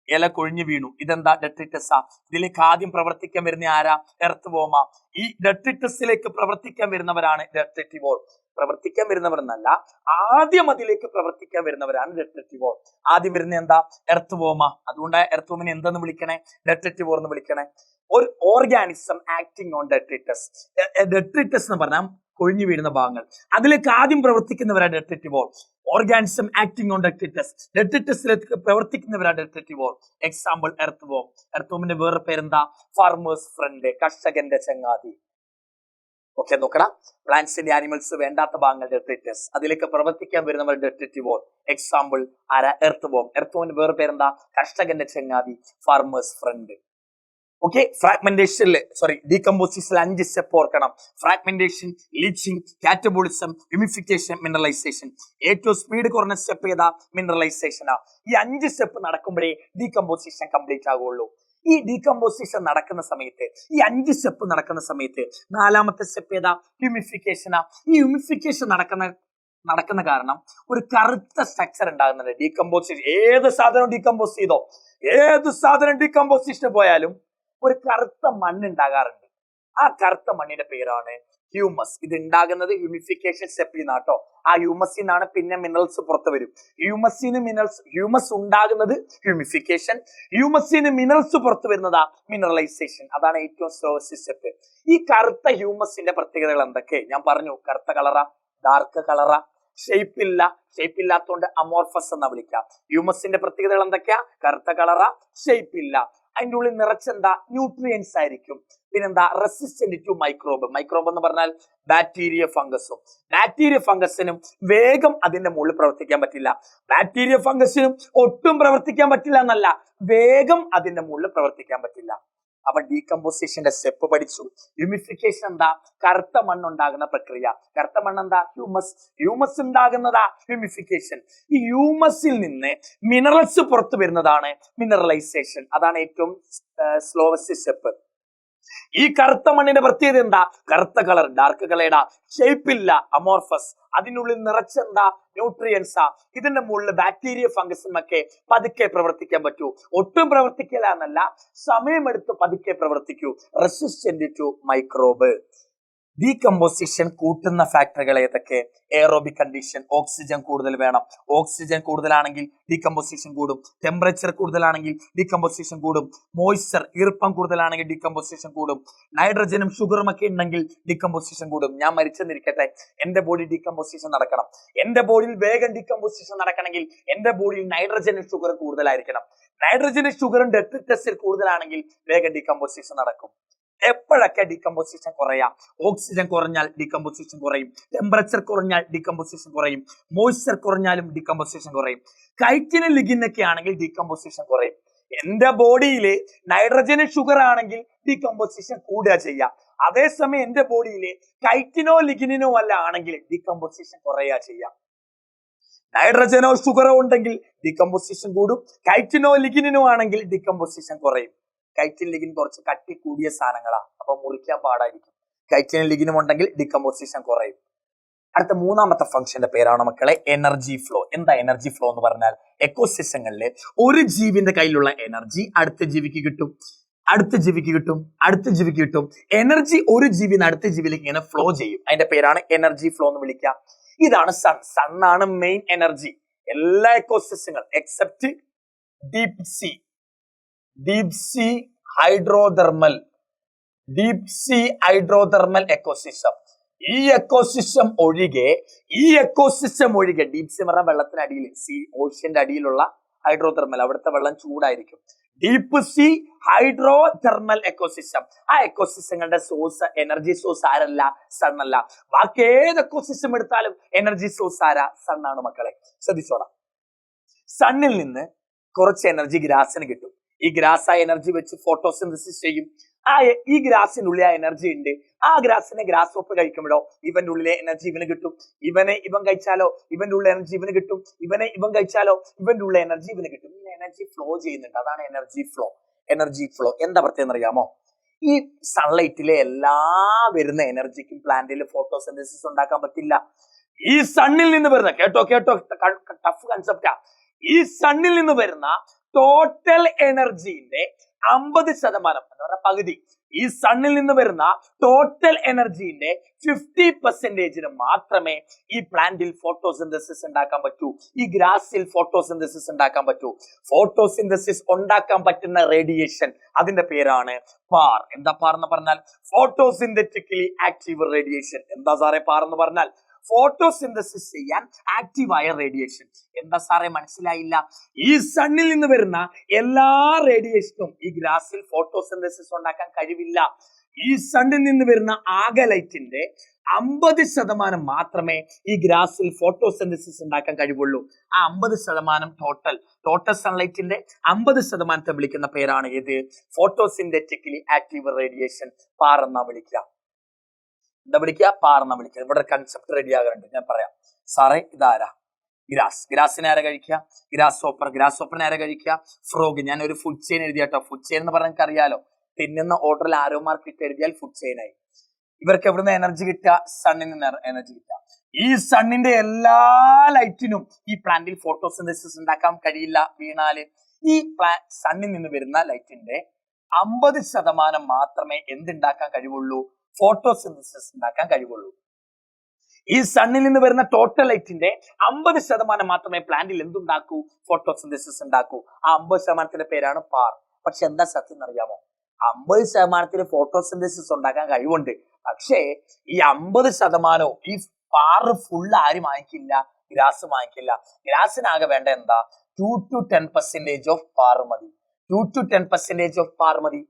ഇല കൊഴിഞ്ഞു വീണു. ഇതെന്താ? ഡെട്രിറ്റസാ. ഇതിലേക്ക് ആദ്യം പ്രവർത്തിക്കാൻ വരുന്ന ആരാ? എർത്ത് വോമ. ഈ ഡെട്രിറ്റസിലേക്ക് പ്രവർത്തിക്കാൻ വരുന്നവരാണ് ഡെട്രിറ്റിവോർ. പ്രവർത്തിക്കാൻ വരുന്നവരെന്നല്ല, ആദ്യം അതിലേക്ക് പ്രവർത്തിക്കാൻ വരുന്നവരാണ് ഡെട്രിറ്റിവോർ. ആദ്യം വരുന്ന എന്താ? എർത്ത് വോമ. അതുകൊണ്ട് എർത്ത് വോമിനെ എന്തെന്ന് വിളിക്കണേ? ഡെട്രിറ്റിവോർ എന്ന് വിളിക്കണേ. ഒരു organism acting on detritus. Detritus എന്ന് പറഞ്ഞാൽ കൊഴിഞ്ഞു വീഴുന്ന ഭാഗങ്ങൾ, അതിലേക്ക് ആദ്യം പ്രവർത്തിക്കുന്നവരാണ് detritivore. Organism acting on detritus. ഡെട്രിറ്റസിലേക്ക് പ്രവർത്തിക്കുന്നവരാണ് ഡെട്രിറ്റിവോർ. Example earthworm. എർത്ത് വോമിന്റെ വേറെ പേരെന്താ? ഫാർമേഴ്സ് ഫ്രണ്ട്, കർഷകന്റെ ചങ്ങാതി. ഓക്കെ, നോക്കണം. പ്ലാന്റ്സിന്റെ ആനിമൽസ് വേണ്ടാത്ത ഭാഗങ്ങൾ ഡെട്രിറ്റസ്. അതിലേക്ക് പ്രവർത്തിക്കാൻ വരുന്നവർ ഡെട്രിറ്റിവോർ. എക്സാമ്പിൾ ആരാ? Earthworm. എർത്ത് വോമിന്റെ വേറെ പേരെന്താ? കർഷകന്റെ ചങ്ങാതി, ഫാർമേഴ്സ് ഫ്രണ്ട്. ഓക്കെ, ഡീകമ്പോസിഷനിൽ 5 സ്റ്റെപ്പ് ഓർക്കണം. Fragmentation, leaching, catabolism, humification, mineralisation. ഏറ്റവും സ്പീഡ് കുറഞ്ഞ സ്റ്റെപ്പ് ഏതാ? മിനറലൈസേഷനാ. ഈ 5 സ്റ്റെപ്പ് നടക്കുമ്പോഴേ ഡീകമ്പോസിഷൻ കംപ്ലീറ്റ് ആകുള്ളൂ. ഈ ഡീകമ്പോസിഷൻ നടക്കുന്ന സമയത്ത്, ഈ 5 സ്റ്റെപ്പ് നടക്കുന്ന സമയത്ത് 4ാമത്തെ സ്റ്റെപ്പ് ഏതാ? ഹ്യൂമിഫിക്കേഷനാ. ഈ ഹ്യൂമിഫിക്കേഷൻ നടക്കുന്ന കാരണം ഒരു കറുത്ത സ്ട്രക്ചർ ഉണ്ടാകുന്നുണ്ട്. ഡീകമ്പോസിഷൻ ഏത് സാധനം ഡീകമ്പോസിഷന് പോയാലും ഒരു കറുത്ത മണ്ണ് ഉണ്ടാകാറുണ്ട്. ആ കറുത്ത മണ്ണിന്റെ പേരാണ് ഹ്യൂമസ്. ഇത് ഉണ്ടാകുന്നത് ഹ്യൂമിഫിക്കേഷൻ സ്റ്റെപ്പിൽ നിന്നാട്ടോ. ആ ഹ്യൂമസിൽ നിന്നാണ് പിന്നെ മിനറൽസ് പുറത്തു വരും. ഹ്യൂമസ് ഉണ്ടാകുന്നത് ഹ്യൂമിഫിക്കേഷൻ, ഹ്യൂമസിന് മിനറൽസ് പുറത്തു വരുന്നതാ മിനറലൈസേഷൻ. അതാണ് ഏറ്റവും സ്ലോവസ്റ്റ് സ്റ്റെപ്പ്. ഈ കറുത്ത ഹ്യൂമസിന്റെ പ്രത്യേകതകൾ എന്തൊക്കെ? ഞാൻ പറഞ്ഞു. കറുത്ത കളറാ, ഡാർക്ക് കളറാ, ഷേപ്പ് ഇല്ലാത്തതുകൊണ്ട് അമോർഫസ് എന്നാ വിളിക്കാം. ഹ്യൂമസിന്റെ പ്രത്യേകതകൾ എന്തൊക്കെയാ? കറുത്ത കളറാ, ഷേപ്പ് ഇല്ല, അതിൻ്റെ ഉള്ളിൽ നിറച്ചെന്താ? ന്യൂട്രിയൻസ് ആയിരിക്കും. പിന്നെന്താ? റെസിസ്റ്റന്റ് ടു മൈക്രോബ് എന്ന് പറഞ്ഞാൽ ബാക്ടീരിയ ഫംഗസിനും വേഗം അതിന്റെ മുകളിൽ പ്രവർത്തിക്കാൻ പറ്റില്ല. ബാക്ടീരിയ ഫംഗസിനും ഒട്ടും പ്രവർത്തിക്കാൻ പറ്റില്ല എന്നല്ല, വേഗം അതിന്റെ മുകളിൽ പ്രവർത്തിക്കാൻ പറ്റില്ല. അപ്പൊ ഡീകമ്പോസിഷന്റെ സ്റ്റെപ്പ് പഠിച്ചു. ഹ്യൂമിഫിക്കേഷൻ എന്താ? കറുത്ത മണ്ണുണ്ടാകുന്ന പ്രക്രിയ. കറുത്ത മണ്ണ് എന്താ? ഹ്യൂമസ് ഉണ്ടാകുന്നതാ ഹ്യൂമിഫിക്കേഷൻ. ഈ ഹ്യൂമസിൽ നിന്ന് മിനറൽസ് പുറത്തു വരുന്നതാണ് മിനറലൈസേഷൻ. അതാണ് ഏറ്റവും സ്ലോവസ്റ്റ് സ്റ്റെപ്പ്. ഈ കറുത്ത മണ്ണിന്റെ പ്രത്യേകത എന്താ? കറുത്ത കളർ, ഡാർക്ക് കളേഡാ, ഷേപ്പ് ഇല്ല, അമോർഫസ്. അതിനുള്ളിൽ നിറച്ചെന്താ? ന്യൂട്രിയൻസാ. ഇതിന്റെ മുകളിൽ ബാക്ടീരിയ ഫംഗസിനൊക്കെ പതുക്കെ പ്രവർത്തിക്കാൻ പറ്റൂ. ഒട്ടും പ്രവർത്തിക്കില്ല എന്നല്ല, സമയമെടുത്ത് പതുക്കെ പ്രവർത്തിക്കൂ. Resistant to microbe. ഡീകമ്പോസിഷൻ കൂട്ടുന്ന ഫാക്ടറുകൾ ഏതൊക്കെ? എയറോബിക് കണ്ടീഷൻ, ഓക്സിജൻ കൂടുതൽ വേണം. ഓക്സിജൻ കൂടുതലാണെങ്കിൽ ഡീകമ്പോസിഷൻ കൂടും. ടെമ്പറേച്ചർ കൂടുതലാണെങ്കിൽ ഡീകമ്പോസിഷൻ കൂടും. മോയ്സ്ചർ, ഈർപ്പം കൂടുതലാണെങ്കിൽ ഡീകമ്പോസിഷൻ കൂടും. നൈട്രജനും ഷുഗറും ഒക്കെ ഉണ്ടെങ്കിൽ ഡീകമ്പോസിഷൻ കൂടും. ഞാൻ മരിച്ചെന്നിരിക്കട്ടെ, എന്റെ ബോഡി ഡീകമ്പോസിഷൻ നടക്കണം. എന്റെ ബോഡിയിൽ വേഗം ഡീകമ്പോസിഷൻ നടക്കണമെങ്കിൽ എന്റെ ബോഡിയിൽ നൈട്രജനും ഷുഗറും കൂടുതലായിരിക്കണം. നൈട്രജനും ഷുഗറും ഡെട്രിറ്റസിൽ കൂടുതലാണെങ്കിൽ വേഗം ഡീകമ്പോസിഷൻ നടക്കും. എപ്പോഴൊക്കെ ഡീകമ്പോസിഷൻ കുറയാം? ഓക്സിജൻ കുറഞ്ഞാൽ ഡീകമ്പോസിഷൻ കുറയും, ടെമ്പറേച്ചർ കുറഞ്ഞാൽ ഡീകമ്പോസിഷൻ കുറയും, മോയ്സ്ചർ കുറഞ്ഞാലും ഡീകമ്പോസിഷൻ കുറയും. കൈറ്റിനും ലിഗിനൊക്കെ ആണെങ്കിൽ ഡീകമ്പോസിഷൻ കുറയും. എന്റെ ബോഡിയിൽ നൈട്രജനും ഷുഗർ ആണെങ്കിൽ ഡീകമ്പോസിഷൻ കൂടുക ചെയ്യാം. അതേസമയം എന്റെ ബോഡിയിൽ കൈറ്റിനോ ലിഗിനോ അല്ല ആണെങ്കിൽ ഡീകമ്പോസിഷൻ കുറയുക ചെയ്യാം. നൈട്രജനോ ഷുഗറോ ഉണ്ടെങ്കിൽ ഡീകമ്പോസിഷൻ കൂടും. കൈറ്റിനോ ലിഗ്നിനോ ആണെങ്കിൽ ഡീകമ്പോസിഷൻ കുറയും. കൈറ്റിൻ ലിഗ്നിൻ കുറച്ച് കട്ടി കൂടിയ സാധനങ്ങളാ, അപ്പൊ മുറിക്കാൻ പാടായിരിക്കും. കൈറ്റിനും ലിഗ്നും ഉണ്ടെങ്കിൽ ഡീകമ്പോസിഷൻ കുറയും. അടുത്ത മൂന്നാമത്തെ ഫംഗ്ഷന്റെ പേരാണ് മക്കളെ എനർജി ഫ്ലോ. എന്താ എനർജി ഫ്ലോ എന്ന് പറഞ്ഞാൽ, എക്കോസിസ്റ്റങ്ങളിലെ ഒരു ജീവിന്റെ കയ്യിലുള്ള എനർജി അടുത്ത ജീവിക്ക് കിട്ടും, അടുത്ത ജീവിക്ക് കിട്ടും, അടുത്ത ജീവിക്ക് കിട്ടും. എനർജി ഒരു ജീവിന്ന് അടുത്ത ജീവിയിലേക്ക് ഇങ്ങനെ ഫ്ലോ ചെയ്യും. അതിന്റെ പേരാണ് എനർജി ഫ്ലോ എന്ന് വിളിക്കുക. ഇതാണ് സൺ. സണ്ണാണ് main energy. എല്ലാ എക്കോസിസ്റ്റങ്ങൾ except deep sea, deep sea hydrothermal, deep sea hydrothermal ecosystem. ഈ എക്കോസിസ്റ്റം ഒഴികെ ഡീപ് സീ പറഞ്ഞാൽ വെള്ളത്തിനടിയിൽ, സീ ഓഷ്യന്റെ അടിയിലുള്ള ഹൈഡ്രോതെർമൽ, അവിടുത്തെ വെള്ളം ചൂടായിരിക്കും. Deep sea hydrothermal ecosystem. ആ എക്കോസിസ്റ്റങ്ങളുടെ സോഴ്സ്, എനർജി സോഴ്സ് ആരല്ല, സൺ അല്ല. ബാക്കി ഏത് എക്കോസിസ്റ്റം എടുത്താലും എനർജി സോഴ്സ് ആരാ, സൺ ആണ് മക്കളെ. ശ്രദ്ധിച്ചോടാം. സണ്ണിൽ നിന്ന് കുറച്ച് എനർജി ഗ്രാസിന് കിട്ടും. ഈ ഗ്രാസ് ആ എനർജി വെച്ച് ഫോട്ടോസിന്തസിസ് ചെയ്യും. ഈ ഗ്രാസിനുള്ളിൽ ആ എനർജി ഉണ്ട്. ആ ഗ്രാസിനെ ഗ്രാസ് ഹോപ്പർ കഴിക്കുമ്പോഴോ ഇവന്റെ ഉള്ളിലെ എനർജി ഇവന് കിട്ടും. ഇവൻ കഴിച്ചാലോ ഇവന്റെ ഉള്ളിലെ എനർജി ഇവന് കിട്ടും. ഇവൻ കഴിച്ചാലോ ഇവന്റെ ഉള്ളിലെ എനർജി ഇവന് കിട്ടും. ഇങ്ങനെ എനർജി ഫ്ലോ ചെയ്യുന്നുണ്ട്. അതാണ് എനർജി ഫ്ലോ. എനർജി ഫ്ലോ എന്താ പ്രത്യേകം അറിയാമോ? ഈ സൺലൈറ്റിലെ എല്ലാ വരുന്ന എനർജിക്കും പ്ലാന്റിൽ ഫോട്ടോസിന്തസിസ് ഉണ്ടാക്കാൻ പറ്റില്ല. ഈ സണ്ണിൽ നിന്ന് വരുന്ന, കേട്ടോ ടഫ് കൺസെപ്റ്റാ, ഈ സണ്ണിൽ നിന്ന് വരുന്ന ടോട്ടൽ എനർജിന്റെ 50% എന്ന് പറഞ്ഞ പകുതി, ഈ സണ്ണിൽ നിന്ന് വരുന്ന ടോട്ടൽ എനർജിന്റെ 50% മാത്രമേ ഈ പ്ലാന്റിൽ ഫോട്ടോസിന്തസിസ് ഉണ്ടാക്കാൻ പറ്റൂ, ഈ ഗ്രാസിൽ ഫോട്ടോസിന്തസിസ് ഉണ്ടാക്കാൻ പറ്റൂ. ഫോട്ടോസിന്തസിസ് ഉണ്ടാക്കാൻ പറ്റുന്ന റേഡിയേഷൻ, അതിന്റെ പേരാണ് പാർ. എന്താ പാർ എന്ന് പറഞ്ഞാൽ? ഫോട്ടോസിന്തറ്റിക്കലി ആക്റ്റീവ് റേഡിയേഷൻ. എന്താ സാറേ പാർ എന്ന് പറഞ്ഞാൽ? ഫോട്ടോസിന്തസിസ് ചെയ്യാൻ ആക്റ്റീവായ റേഡിയേഷൻ. എന്താ സാറേ മനസ്സിലായില്ല? ഈ സണ്ണിൽ നിന്ന് വരുന്ന എല്ലാ റേഡിയേഷനും ഈ ഗ്രാസിൽ ഫോട്ടോസിന്തസിസ് ഉണ്ടാക്കാൻ കഴിവില്ല. ഈ സണ്ണിൽ നിന്ന് വരുന്ന ആകെ ലൈറ്റിന്റെ 50% മാത്രമേ ഈ ഗ്രാസിൽ ഫോട്ടോസിന്തസിസ് ഉണ്ടാക്കാൻ കഴിവുള്ളൂ. ആ 50% ടോട്ടൽ സൺലൈറ്റിന്റെ 50% വിളിക്കുന്ന പേരാണ് ഏത്? ഫോട്ടോസിന്തറ്റിക്കലി ആക്റ്റീവ് റേഡിയേഷൻ. പാർ എന്നാ വിളിക്കുക. എന്താ വിളിക്കുക? പാർ എന്നാ വിളിക്കുക. ഇവിടെ കൺസെപ്റ്റ് റെഡി ആകാറുണ്ട്, ഞാൻ പറയാം. സാറേ ഇതാരാ? ഗ്രാസ്. ഗ്രാസിനെ ആരെ കഴിക്കുക? ഗ്രാസ് ഹോപ്പറിനെ ആരെ കഴിക്കുക? ഫ്രോഗ്. ഞാൻ ഒരു ഫുഡ് ചെയിൻ എഴുതിയാട്ടോ. ഫുഡ് ചെയിൻ എന്ന് പറഞ്ഞാൽ എനിക്ക് അറിയാലോ, തിന്നുന്ന ഓർഡറിൽ ആരോ മാർക്ക് ഇട്ട് എഴുതിയാൽ ഫുഡ് ചെയിൻ ആയി. ഇവർക്ക് എവിടുന്ന് എനർജി കിട്ടുക? സണ്ണിൽ നിന്ന് എനർജി കിട്ടുക. ഈ സണ്ണിന്റെ എല്ലാ ലൈറ്റിനും ഈ പ്ലാന്റിൽ ഫോട്ടോസിന്തസിസ് ഉണ്ടാക്കാൻ കഴിയില്ല. വീണാല് ഈ സണ്ണിൽ നിന്ന് വരുന്ന ലൈറ്റിന്റെ 50% മാത്രമേ എന്തുണ്ടാക്കാൻ കഴിവുള്ളൂ? ഫോട്ടോസിന്തസിസ് ഉണ്ടാക്കാൻ കഴിവുള്ളൂ. ഈ സണ്ണിൽ നിന്ന് വരുന്ന ടോട്ടൽ ലൈറ്റിന്റെ 50% മാത്രമേ പ്ലാന്റിൽ എന്തുണ്ടാക്കൂ? ഫോട്ടോസിന്തസിസ് ഉണ്ടാക്കൂ. ആ 50%ത്തിന്റെ പേരാണ് പാർ. പക്ഷെ എന്താ സത്യം എന്നറിയാമോ? 50% ഫോട്ടോസിന്തസിസ് ഉണ്ടാക്കാൻ കഴിവുണ്ട്. പക്ഷേ ഈ 50% ഈ പാറ് ഫുള്ള് ആരും വാങ്ങിക്കില്ല, ഗ്രാസ് വാങ്ങിക്കില്ല. ഗ്രാസിനാകെ വേണ്ട എന്താ? 2 to 10% ഓഫ് പാർ മതി. 2 to 10% ഓഫ് പാർ മതി.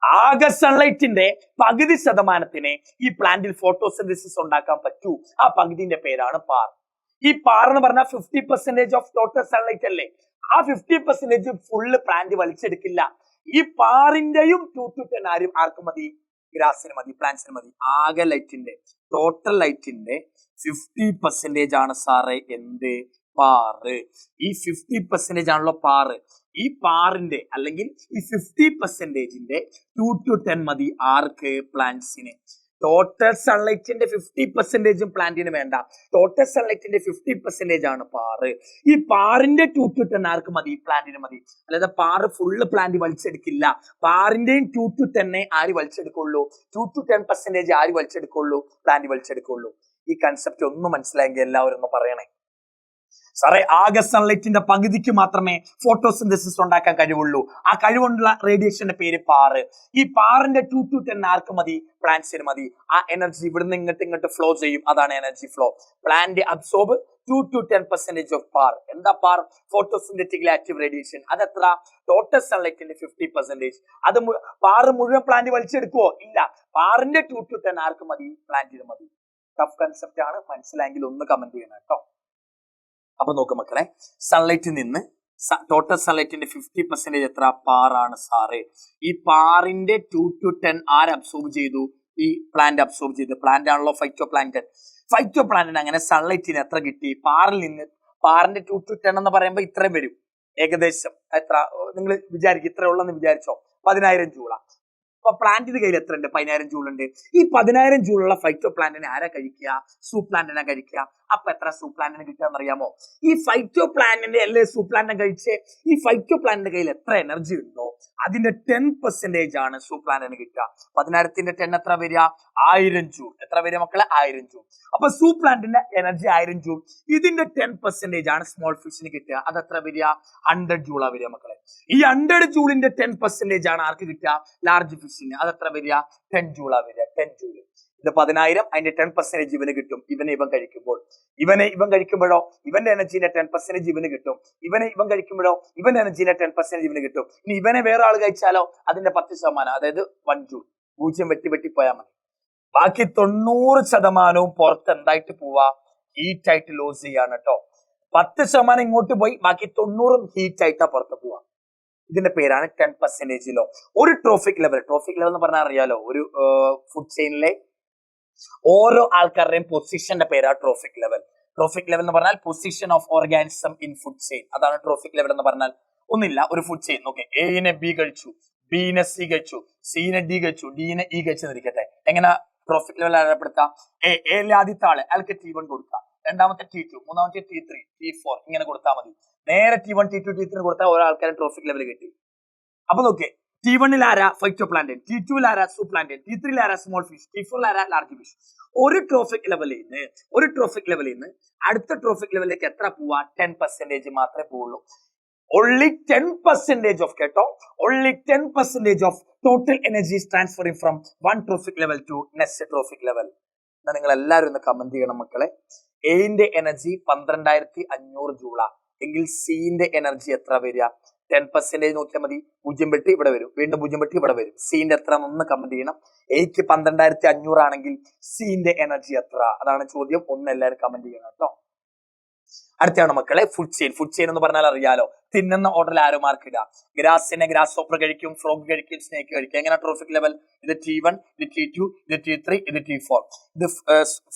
ആകെ സൺലൈറ്റിന്റെ പകുതി ശതമാനത്തിനെ ഈ പ്ലാന്റിൽ ഫോട്ടോസിന്തസിസ് ഉണ്ടാക്കാൻ പറ്റൂ. ആ പകുതിന്റെ പേരാണ് പാർ. ഈ പാർ എന്ന് പറഞ്ഞാൽ 50% ഓഫ് ടോട്ടൽ സൺലൈറ്റ് അല്ലേ? ആ 50% ഫുള്ള് പ്ലാന്റ് വലിച്ചെടുക്കില്ല. ഈ പാറിന്റെയും 2 to 10 ആർക്കും മതി? ഗ്രാസിന് മതി, പ്ലാന്റ്സിന് മതി. ആകെ ലൈറ്റിന്റെ, ടോട്ടൽ ലൈറ്റിന്റെ 50% ആണ് സാറേ എന്ത്? പാറ്. ഈ 50% ആണല്ലോ പാറ്. ഈ പാറിന്റെ അല്ലെങ്കിൽ ഈ 50%ന്റെ 2 to 10 മതി ആർക്ക്? പ്ലാന്റ്സിന്. ടോട്ടൽ സൺലൈറ്റിന്റെ 50% പ്ലാന്റിന് വേണ്ട. ടോട്ടൽ സൺലൈറ്റിന്റെ 50% ആണ് പാറ്. ഈ പാറിന്റെ 2 to 10 ആർക്ക് മതി? പ്ലാന്റിന് മതി. അല്ലാതെ പാറ് ഫുള്ള് പ്ലാന്റ് വലിച്ചെടുക്കില്ല. പാറിന്റെയും 2 to 10 ആര് വലിച്ചെടുക്കുള്ളൂ? 2 to 10% ആര് വലിച്ചെടുക്കുള്ളൂ? പ്ലാന്റ് വലിച്ചെടുക്കുള്ളൂ. ഈ കൺസെപ്റ്റ് ഒന്ന് മനസ്സിലായെങ്കിൽ എല്ലാവരും ഒന്ന് പറയണേ. സാറേ ആകെ സൺലൈറ്റിന്റെ പകുതിക്ക് മാത്രമേ ഫോട്ടോസിന്തസിസ് ഉണ്ടാക്കാൻ കഴിവുള്ളൂ. ആ കഴിവുള്ള റേഡിയേഷന്റെ പേര് പാറ്. ഈ പാറിന്റെ 2 to 10 ആർക്ക് മതി? പ്ലാന്റ്സിന് മതി. ആ എനർജി ഇവിടുന്ന് ഇങ്ങോട്ട് ഫ്ലോ ചെയ്യും. അതാണ് energy flow. Plant absorb 2 to 10% of PAR. എന്താ പാർ? Photosynthetically active radiation. അതെത്ര? ടോട്ടൽ സൺലൈറ്റിന്റെ 50%. അത് പാറ് മുഴുവൻ പ്ലാന്റ് വലിച്ചെടുക്കുവോ? ഇല്ല. പാറിന്റെ 2 to 10 ആർക്ക് മതി? പ്ലാന്റിന് മതി. ടഫ് കൺസെപ്റ്റ് ആണ്. മനസ്സിലായെങ്കിൽ ഒന്ന് കമന്റ് ചെയ്യണം കേട്ടോ. അപ്പൊ നോക്ക് മക്കളെ, സൺലൈറ്റിൽ നിന്ന് ടോട്ടൽ സൺലൈറ്റിന്റെ 50% എത്ര? പാറാണ് സാറേ. ഈ പാറിന്റെ 2 to 10 ആര് അബ്സോർബ് ചെയ്തു? ഈ പ്ലാന്റ് അബ്സോർബ് ചെയ്തു. പ്ലാന്റ് ആണല്ലോ ഫൈറ്റോ പ്ലാന്റ്. ഫൈറ്റോ പ്ലാന്റിന് അങ്ങനെ സൺലൈറ്റിന് എത്ര കിട്ടി? പാറിൽ നിന്ന് പാറിന്റെ 2 to 10 എന്ന് പറയുമ്പോൾ ഇത്രയും വരും ഏകദേശം. എത്ര നിങ്ങൾ വിചാരിക്കും ഇത്ര ഉള്ളെന്ന് വിചാരിച്ചോ? 10,000 ജൂളാ. അപ്പൊ പ്ലാന്റിന്റെ കയ്യിൽ എത്ര ഉണ്ട്? 10,000 ജൂൾ ഉണ്ട്. ഈ 10,000 ജൂളുള്ള ഫൈറ്റോ പ്ലാന്റിനെ ആരാ കഴിക്കുക? സൂപ്ലാന്റിനെ കഴിക്കുക. അപ്പൊ എത്ര സൂപ്ലാന്റിന് കിട്ടുക അറിയാമോ? ഈ ഫൈറ്റോ പ്ലാന്റിന്റെ അല്ലേ സൂപ്ലാന്റിനെ കഴിച്ച് ഈ ഫൈറ്റോ പ്ലാന്റിന്റെ കയ്യിൽ എത്ര എനർജി ഉണ്ടോ അതിന്റെ 10% ആണ് സൂപ്ലാന്റിന് കിട്ടുക. 10,000ന്റെ 10 എത്ര വരിക? 1000 ജൂൾ. എത്ര വരിക മക്കളെ? 1000 ജൂൾ. അപ്പൊ സൂപ്ലാന്റിന്റെ എനർജി 1000 ജൂൾ. ഇതിന്റെ 10% ആണ് സ്മോൾ ഫിഷിന് കിട്ടുക. അത് എത്ര വരിക? 100 ജൂളാ വരിക മക്കളെ. ഈ 100 ജൂളിന്റെ 10% ആണ് ആർക്ക് കിട്ടുക? ലാർജ് ഫിഷിന്. അത് എത്ര വരിക? 10 ജൂളാ വരിക. 10 ജൂൾ. ഇത് 10,000, അതിന്റെ 10% ഇവന് കിട്ടും. ഇവൻ കഴിക്കുമ്പോൾ ഇവൻ കഴിക്കുമ്പോഴോ ഇവന്റെ എനർജിന്റെ 10% ഇവന് കിട്ടും. ഇവൻ കഴിക്കുമ്പോഴോ ഇവന്റെ എനർജിന്റെ 10% ഇവന് കിട്ടും. ഇനി ഇവനെ വേറെ ആൾ കഴിച്ചാലോ അതിന്റെ 10%, അതായത് 1 ജൂൾ. 0 വെട്ടി പോയാൽ മതി. ബാക്കി 90% പുറത്ത് എന്തായിട്ട് പോവാ? ഹീറ്റ് ആയിട്ട് ലോസ് ചെയ്യാണ് കേട്ടോ. 10% ഇങ്ങോട്ട് പോയി, ബാക്കി 90 ഹീറ്റ് ആയിട്ടാ പുറത്ത് പോവാ. ഇതിന്റെ പേരാണ് 10% ലോ. ഒരു ട്രോഫിക് ലെവൽ എന്ന് പറഞ്ഞാൽ അറിയാലോ, ഒരു ഫുഡ് ചെയിനിലെ ഓരോ ആൾക്കാരുടെയും പൊസിഷന്റെ പേരാ ട്രോഫിക് ലെവൽ. ട്രോഫിക് ലെവൽ എന്ന് പറഞ്ഞാൽ position of organism in food chain. അതാണ് ട്രോഫിക് ലെവൽ എന്ന് പറഞ്ഞാൽ. ഒന്നില്ല, ഒരു ഫുഡ് ചെയിൻ ഓക്കെ, എനെ ബി കഴിച്ചു, ബിനെ സി കഴിച്ചു, സിനെ ഡി കഴിച്ചു, ഡിനെ ഇ കഴിച്ചു എന്നിരിക്കട്ടെ. എങ്ങനെ ട്രോഫിക് ലെവൽ അറിയപ്പെടുത്താം? എയിലെ ആദ്യത്തെ ആള് അയാൾക്ക് T1 കൊടുക്കാം, രണ്ടാമത്തെ T2, മൂന്നാമത്തെ T3, T4 ഇങ്ങനെ കൊടുത്താൽ മതി. നേരെ T1, T2, T3 കൊടുത്താൽ ഓരോ ആൾക്കാരെ ട്രോഫിക് ലെവൽ കിട്ടി. അപ്പൊ നോക്കേ, T1 ആരാ? Phyto plant. T2 ആരാ? സൂപ്ലാന്റ്. T3 ആരാ? Small fish. T4 ആരാ? Large fish. ഒരു ട്രോഫിക് ലെവലിൽ നിന്ന് അടുത്ത ട്രോഫിക് ലെവലിലേക്ക് എത്ര പോവാ? 10% മാത്രമേ പോവുള്ളൂ. only 10% of കേട്ടോ, only 10% of total energy is transferring from one trophic level to next trophic level. നിങ്ങൾ എല്ലാവരും ഒന്ന് കമന്റ് ചെയ്യണം മക്കളെ. എന്റെ എനർജി 12,500 ജൂളാ എങ്കിൽ സിന്റെ എനർജി എത്ര വരിക? 10% നോക്കിയാൽ മതി. 0 വെട്ടി ഇവിടെ വരും, വീണ്ടും 0 വെട്ടി ഇവിടെ വരും. സിന്റെ എത്ര ഒന്ന് കമന്റ് ചെയ്യണം. എക്ക് 12,500 ആണെങ്കിൽ സിന്റെ എനർജി എത്ര? അതാണ് ചോദ്യം. ഒന്ന് എല്ലാവരും കമന്റ് ചെയ്യണം കേട്ടോ. അടുത്താണ് മക്കളെ ഫുഡ് ചെയിൻ എന്ന് പറഞ്ഞാൽ അറിയാലോ, തിന്നുന്ന ഓർഡറിൽ ആരോ മാർക്ക് ഇടുക. ഗ്രാസിനെ ഗ്രാസ് ഹോപ്പർ കഴിക്കും, ഫ്രോഗ് കഴിക്കും, സ്നേക്ക് കഴിക്കും. എങ്ങനെ ട്രോഫിക് ലെവൽ? ഇത് T1, ഇത് T2, ഇത് T3, ഇത് T4. ഇത്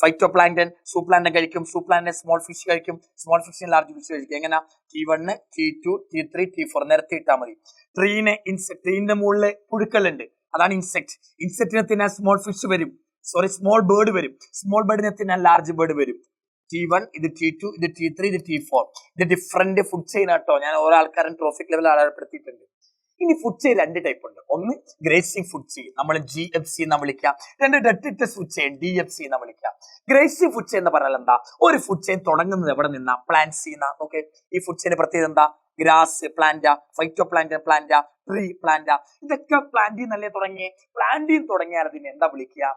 ഫൈറ്റോ പ്ലാന്റൻ, സൂപ്ലാന്റൻ കഴിക്കും, സൂപ്ലാന്റൻ സ്മോൾ ഫിഷ് കഴിക്കും, സ്മോൾ ഫിഷിന് ലാർജ് ഫിഷ് കഴിക്കും. എങ്ങനെ? T1, T2, T3, T4 നിരത്തി ഇട്ടാൽ മതി. ട്രീന്റെ മുകളിൽ പുഴുക്കളുണ്ട്, അതാണ് ഇൻസെക്ട്. ഇൻസെക്ടിനെ തിന്നാൻ സ്മോൾ ഫിഷ് വരും, സ്മോൾ ബേർഡ് വരും. സ്മോൾ ബേർഡിനെ തിന്നാൻ ലാർജ് ബേർഡ് വരും. T1, ഇത് T2, ഇത് T3, ഇത് T4. ഇത് ഡിഫറെന്റ് ഫുഡ് ചെയിൻ ആട്ടോ. ഞാൻ ഓരോ ആൾക്കാരും ട്രോഫിക് ലെവൽ അടയാളപ്പെടുത്തിയിട്ടുണ്ട്. ഇനി ഫുഡ് ചെയിൻ 2 ടൈപ്പ് ഉണ്ട്. ഒന്ന് ഗ്രേസിംഗ് ഫുഡ് ചെയിൻ, നമ്മൾ GFC എന്ന് വിളിക്കാം. 2 ഡെട്രിറ്റസ് ഫുഡ് ചെയിൻ, DFC എന്ന് വിളിക്കാം. ഗ്രേസിംഗ് ഫുഡ് ചെയിൻ എന്ന് പറഞ്ഞാൽ എന്താ? ഒരു ഫുഡ് ചെയിൻ തുടങ്ങുന്നത് എവിടെ നിന്നാ? പ്ലാന്റ്സിന്നാ. ഓക്കെ, ഈ ഫുഡ് ചെയിന് പ്രത്യേകത എന്താ? ഗ്രാസ് പ്ലാന്റ, ഫൈറ്റോ പ്ലാന്റ, ട്രീ പ്ലാന്റ, ഇതൊക്കെ പ്ലാന്റിൽ നല്ലേ തുടങ്ങി. പ്ലാന്റിൽ തുടങ്ങിയാൽ അതിനെ എന്താ വിളിക്കുക?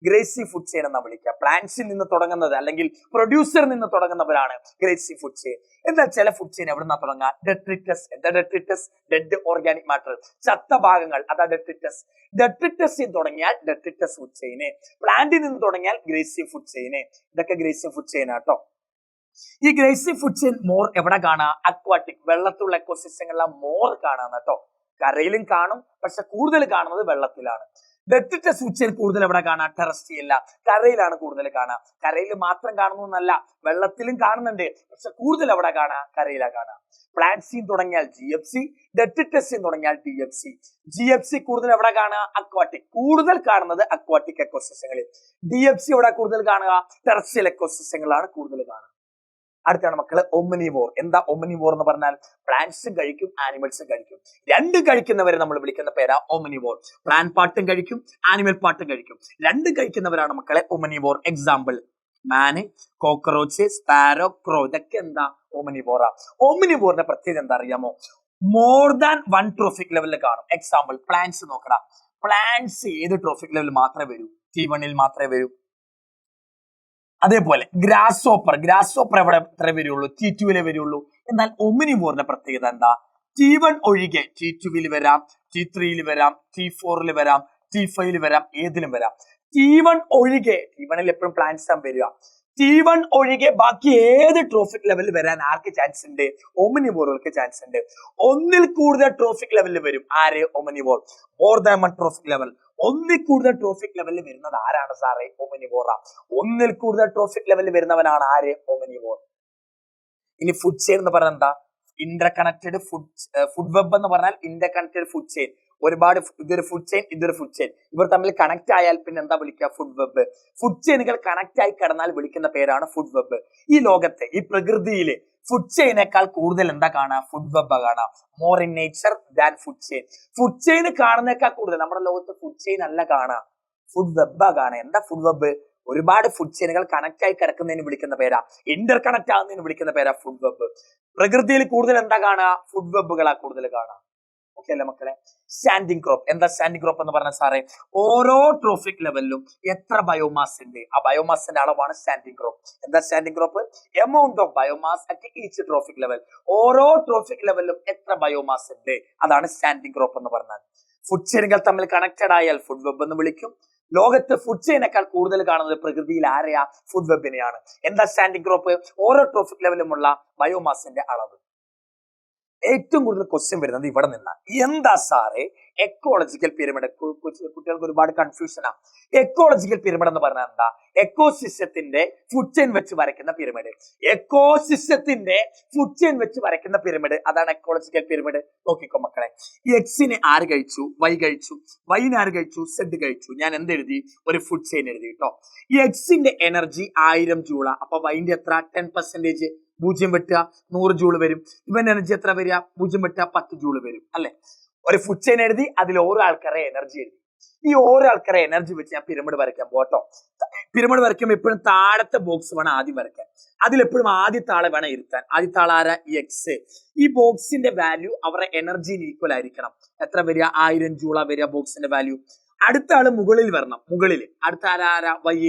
ഗ്രേസിംഗ് ഫുഡ് ചെയിൻ എന്നാ വിളിക്കുക. പ്ലാന്റ്സിൽ നിന്ന് തുടങ്ങുന്നത് അല്ലെങ്കിൽ പ്രൊഡ്യൂസറിൽ നിന്ന് തുടങ്ങുന്നവരാണ് ഗ്രേസിംഗ് ഫുഡ് ചെയിൻ. എന്നാൽ ചില ഫുഡ് ചെയിൻ എവിടെ നിന്നാ തുടങ്ങുക? ഡെട്രിറ്റസ്. എന്താ ഡെട്രിറ്റസ്? ഡെഡ് ഓർഗാനിക് മാറ്റർ, ചത്ത ഭാഗങ്ങൾ, അതാ ഡെട്രിറ്റസ്. ഡെട്രിറ്റസിൽ തുടങ്ങിയാൽ ഡെട്രിറ്റസ് ഫുഡ് ചെയിന്, പ്ലാന്റിൽ നിന്ന് തുടങ്ങിയാൽ ഗ്രേസിംഗ് ഫുഡ് ചെയിന്. ഇതൊക്കെ ഗ്രേസിംഗ് ഫുഡ് ചെയിൻ ആട്ടോ. ഈ ഗ്രേസിംഗ് ഫുഡ് ചെയിൻ മോർ എവിടെ കാണാം? അക്വാട്ടിക്, വെള്ളത്തിലുള്ള എക്കോസിസ്റ്റങ്ങളിലാണ് മോർ കാണാൻ കേട്ടോ. കരയിലും കാണും, പക്ഷെ കൂടുതൽ കാണുന്നത് വെള്ളത്തിലാണ്. ഡെട്രിറ്റസ് ഫുഡ് ചെയിൻ കൂടുതൽ എവിടെ കാണാം? ടെറസ്ട്രിയൽ, കരയിലാണ് കൂടുതൽ കാണാം. കരയിൽ മാത്രം കാണുന്നല്ല, വെള്ളത്തിലും കാണുന്നുണ്ട്, പക്ഷെ കൂടുതൽ എവിടെ കാണാം? കരയിലാ കാണാം. പ്ലാന്റ്സിൽ തുടങ്ങിയാൽ GFC, ഡെട്രിറ്റസിൽ തുടങ്ങിയാൽ DFC. GFC കൂടുതൽ എവിടെ കാണുക? അക്വാട്ടിക്, കൂടുതൽ കാണുന്നത് അക്വാട്ടിക് എക്കോസിസ്റ്റങ്ങളിൽ. DFC എവിടെ കൂടുതൽ കാണുക? ടെറസ്ട്രിയൽ എക്കോസിസ്റ്റങ്ങളാണ് കൂടുതൽ കാണുക. അടുത്താണ് മക്കള് ഒമ്നിവോർ. എന്താ ഒമ്നിവോർ എന്ന് പറഞ്ഞാൽ? പ്ലാന്റ്സും കഴിക്കും, ആനിമൽസും കഴിക്കും. 2 കഴിക്കുന്നവരെ നമ്മൾ വിളിക്കുന്ന പേരാ ഒമ്നിവോർ. പ്ലാന്റ് പാർട്ടും കഴിക്കും, ആനിമൽ പാർട്ടും കഴിക്കും. 2 കഴിക്കുന്നവരാണ് മക്കളെ ഒമ്നിവോർ. എക്സാമ്പിൾ മാന്, കോക്രോച്ച്, സ്പാരോ, ക്രോ, ഇതൊക്കെ എന്താ? ഒമ്നിവോറാ. ഒമ്നിവോറിന്റെ പ്രത്യേകത എന്താ അറിയാമോ? മോർ ദാൻ 1 ട്രോഫിക് ലെവലിൽ കാണും. എക്സാമ്പിൾ പ്ലാന്റ്സ് നോക്കണം. പ്ലാന്റ്സ് ഏത് ട്രോഫിക് ലെവലിൽ മാത്രമേ വരൂ? T1 മാത്രമേ വരൂ. അതേപോലെ ഗ്രാസ് ഹോപ്പർ എവിടെ എത്ര വരുള്ളൂ? T2 വരുള്ളൂ. എന്നാൽ ഒമ്നിവോറിന്റെ പ്രത്യേകത എന്താ? T1 ഒഴികെ T2 വരാം, T3 വരാം, T4 വരാം, T5 വരാം, ഏതിലും വരാം. T1 ഒഴികെ, T1 എപ്പോഴും പ്ലാന്റ്സ് ആണ് വരിക. T1 ഒഴികെ ബാക്കി ഏത് ട്രോഫിക് ലെവലിൽ വരാൻ ആർക്ക് ചാൻസ് ഉണ്ട്? ഒമ്നിവോറുകൾക്ക് ചാൻസ് ഉണ്ട്. ഒന്നിൽ കൂടുതൽ ട്രോഫിക് ലെവലിൽ വരും. ആര്? Omnivore. More than 1 trophic level. ഒന്നിൽ കൂടുതൽ ട്രോഫിക് ലെവലിൽ വരുന്നത് ആരാണ് സാറേ? ഒമ്നിവോറ. ഒന്നിൽ കൂടുതൽ ട്രോഫിക് ലെവലിൽ വരുന്നവനാണ് ആര്? ഒമ്നിവോർ. ഇനി ഫുഡ് ചെയിൻ എന്ന് പറഞ്ഞാൽ എന്താ? ഇന്റർ കണക്റ്റഡ് ഫുഡ് വെബ് എന്ന് പറഞ്ഞാൽ ഇന്റർ കണക്റ്റഡ് ഫുഡ് ചെയിൻ. ഒരുപാട് ഇതൊരു ഫുഡ് ചെയിൻ, ഇതൊരു ഫുഡ് ചെയിൻ, ഇവർ തമ്മിൽ കണക്ട് ആയാൽ പിന്നെ എന്താ വിളിക്കുക? Food web. ഫുഡ് ചെയിനുകൾ കണക്ട് ആയി കിടന്നാൽ വിളിക്കുന്ന പേരാണ് ഫുഡ് വെബ്. ഈ ലോകത്തെ, ഈ പ്രകൃതിയില് ഫുഡ് ചെയിനേക്കാൾ കൂടുതൽ എന്താ കാണാം? ഫുഡ് വെബ് കാണാം. More in nature than food chain. Food chain കാണുന്നേക്കാൾ കൂടുതൽ നമ്മുടെ ലോകത്ത് ഫുഡ് ചെയിൻ അല്ല കാണാം, ഫുഡ് വെബ് കാണാം. എന്താ ഫുഡ് വെബ്? ഒരുപാട് ഫുഡ് ചെയിനുകൾ കണക്ട് ആയി കിടക്കുന്നതിന് വിളിക്കുന്ന പേരാ, ഇന്റർ കണക്ട് ആകുന്നതിന് വിളിക്കുന്ന പേരാ ഫുഡ് വെബ്. പ്രകൃതിയിൽ കൂടുതൽ എന്താ കാണുക? ഫുഡ് വെബുകളാ കൂടുതൽ കാണാം. ഓക്കെ അല്ലേ മക്കളെ? Standing crop. എന്താ സ്റ്റാൻഡിംഗ് ക്രോപ്പ് എന്ന് പറഞ്ഞ സാറേ? ഓരോ ട്രോഫിക് ലെവലിലും എത്ര ബയോമാസ് ഉണ്ട്, ആ ബയോമാസിന്റെ അളവാണ് സ്റ്റാൻഡിംഗ് ക്രോപ്പ്. എന്താ standing crop? Amount of biomass at each trophic level. ഓരോ ട്രോഫിക് ലെവലിലും എത്ര ബയോമാസ് ഉണ്ട്, അതാണ് സ്റ്റാൻഡിംഗ് ക്രോപ്പ് എന്ന് പറഞ്ഞാൽ. ഫുഡ് ചെയിനുകൾ തമ്മിൽ കണക്റ്റഡ് ആയാൽ ഫുഡ് വെബ് എന്ന് വിളിക്കും. ലോകത്ത് ഫുഡ് ചെയിനേക്കാൾ കൂടുതൽ കാണുന്നത് പ്രകൃതിയിൽ ആരെയാ? ഫുഡ് വെബിനെയാണ്. എന്താ സ്റ്റാൻഡിംഗ് ക്രോപ്പ്? ഓരോ ട്രോഫിക് ലെവലിലുമുള്ള ബയോമാസിന്റെ അളവ്. ഏറ്റവും കൂടുതൽ ക്വസ്റ്റ്യൻ വരുന്നത് ഇവിടെ നിന്നാണ്. എന്താ സാറേ എക്കോളജിക്കൽ പിരമിഡ്? കുട്ടികൾക്ക് ഒരുപാട് കൺഫ്യൂഷനാ. എക്കോളജിക്കൽ പിരമിഡ് എന്ന് പറഞ്ഞാൽ എന്താ? എക്കോസിസ്റ്റത്തിന്റെ ഫുഡ് ചെയിൻ വെച്ച് വരയ്ക്കുന്ന പിരമിഡ്. എക്കോസിസ്റ്റത്തിന്റെ ഫുഡ് ചെയിൻ വെച്ച് വരയ്ക്കുന്ന പിരമിഡ്, അതാണ് എക്കോളജിക്കൽ പിരമിഡ്. നോക്കിക്കോ മക്കളെ, ഈ എക്സിനെ ആര് കഴിച്ചു? വൈ കഴിച്ചു. വൈനെ ആര് കഴിച്ചു? സെഡ് കഴിച്ചു. ഞാൻ എന്തെഴുതി? ഒരു ഫുഡ് ചെയിൻ എഴുതി കേട്ടോ. ഈ എക്സിന്റെ എനർജി 1000 ജൂളാ. അപ്പൊ വൈന്റെ എത്ര? 10%. 0 വെട്ടുക 100 ജൂള് വരും. ഇവന്റെ എനർജി എത്ര വരിക? 0 വെട്ടുക 10 ജൂള് വരും അല്ലെ? ഒരു ഫുഡ് ചെയിൻ എഴുതി, അതിൽ ഓരോ ആൾക്കാരെ എനർജി എഴുതി. ഈ ഓരോ ആൾക്കാരെ എനർജി വെച്ച് ഞാൻ പിരമിഡ് വരയ്ക്കാൻ പോട്ടോ. പിരമിഡ് വരയ്ക്കുമ്പോൾ എപ്പോഴും താഴത്തെ ബോക്സ് വേണം ആദ്യം വരയ്ക്കാൻ. അതിലെപ്പോഴും ആദ്യത്തെ ആളെ വേണം ഇരുത്താൻ. ആദ്യത്തെ ആൾ ആരാ? എക്സ്. ഈ ബോക്സിന്റെ വാല്യൂ അവരുടെ എനർജിന് ഈക്വൽ ആയിരിക്കണം. എത്ര വരിക? 1000 ജൂള വരിക ബോക്സിന്റെ വാല്യൂ. അടുത്ത ആള് മുകളിൽ വരണം. മുകളിൽ അടുത്ത ആരാ? വൈ.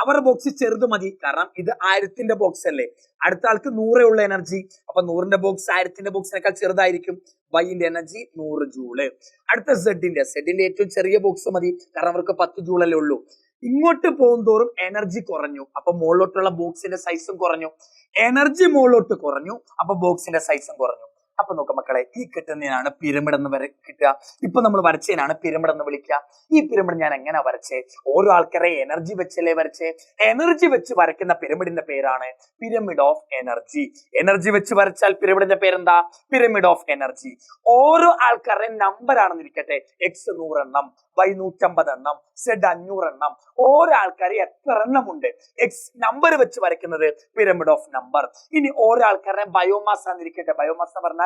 അവരുടെ ബോക്സ് ചെറുത് മതി, കാരണം ഇത് 1000ന്റെ ബോക്സ് അല്ലേ. അടുത്ത ആൾക്ക് 100 ഉള്ള എനർജി. അപ്പൊ 100ന്റെ ബോക്സ് 1000ന്റെ ബോക്സിനേക്കാൾ ചെറുതായിരിക്കും. വൈന്റെ എനർജി 100 ജൂള്. അടുത്ത സെഡിന്റെ ഏറ്റവും ചെറിയ ബോക്സ് മതി, കാരണം അവർക്ക് 10 ജൂളല്ലേ ഉള്ളൂ. ഇങ്ങോട്ട് പോകുന്തോറും എനർജി കുറഞ്ഞു, അപ്പൊ മുകളിലോട്ടുള്ള ബോക്സിന്റെ സൈസും കുറഞ്ഞു. എനർജി മുകളിലോട്ട് കുറഞ്ഞു, അപ്പൊ ബോക്സിന്റെ സൈസും കുറഞ്ഞു. അപ്പൊ നോക്കാം മക്കളെ, ഈ കിട്ടുന്നതിനാണ് പിരമിഡ് എന്ന് കിട്ടുക. ഇപ്പൊ നമ്മൾ വരച്ചതിനാണ് പിരമിഡ് എന്ന് വിളിക്കുക. ഈ പിരമിഡ് ഞാൻ എങ്ങനെ വരച്ചേ? ഓരോ ആൾക്കാരെ എനർജി വെച്ചല്ലേ വരച്ചേ. എനർജി വെച്ച് വരയ്ക്കുന്ന പിരമിഡിന്റെ പേരാണ് പിരമിഡ് ഓഫ് എനർജി. എനർജി വെച്ച് വരച്ചാൽ പിരമിഡിന്റെ പേരെന്താ? Pyramid of energy. ഓരോ ആൾക്കാരുടെ നമ്പർ ആണെന്നിരിക്കട്ടെ. എക്സ് 100 എണ്ണം, വൈ 150 എണ്ണം, സെഡ് 500 എണ്ണം. ഓരോ ആൾക്കാരെ എത്ര എണ്ണം ഉണ്ട്? എക്സ് നമ്പർ വെച്ച് വരയ്ക്കുന്നത് പിരമിഡ് ഓഫ് നമ്പർ. ഇനി ഓരോ ആൾക്കാരുടെ ബയോമാസ് ആണെന്നിരിക്കട്ടെ. ബയോമാസ് എന്ന് പറഞ്ഞാൽ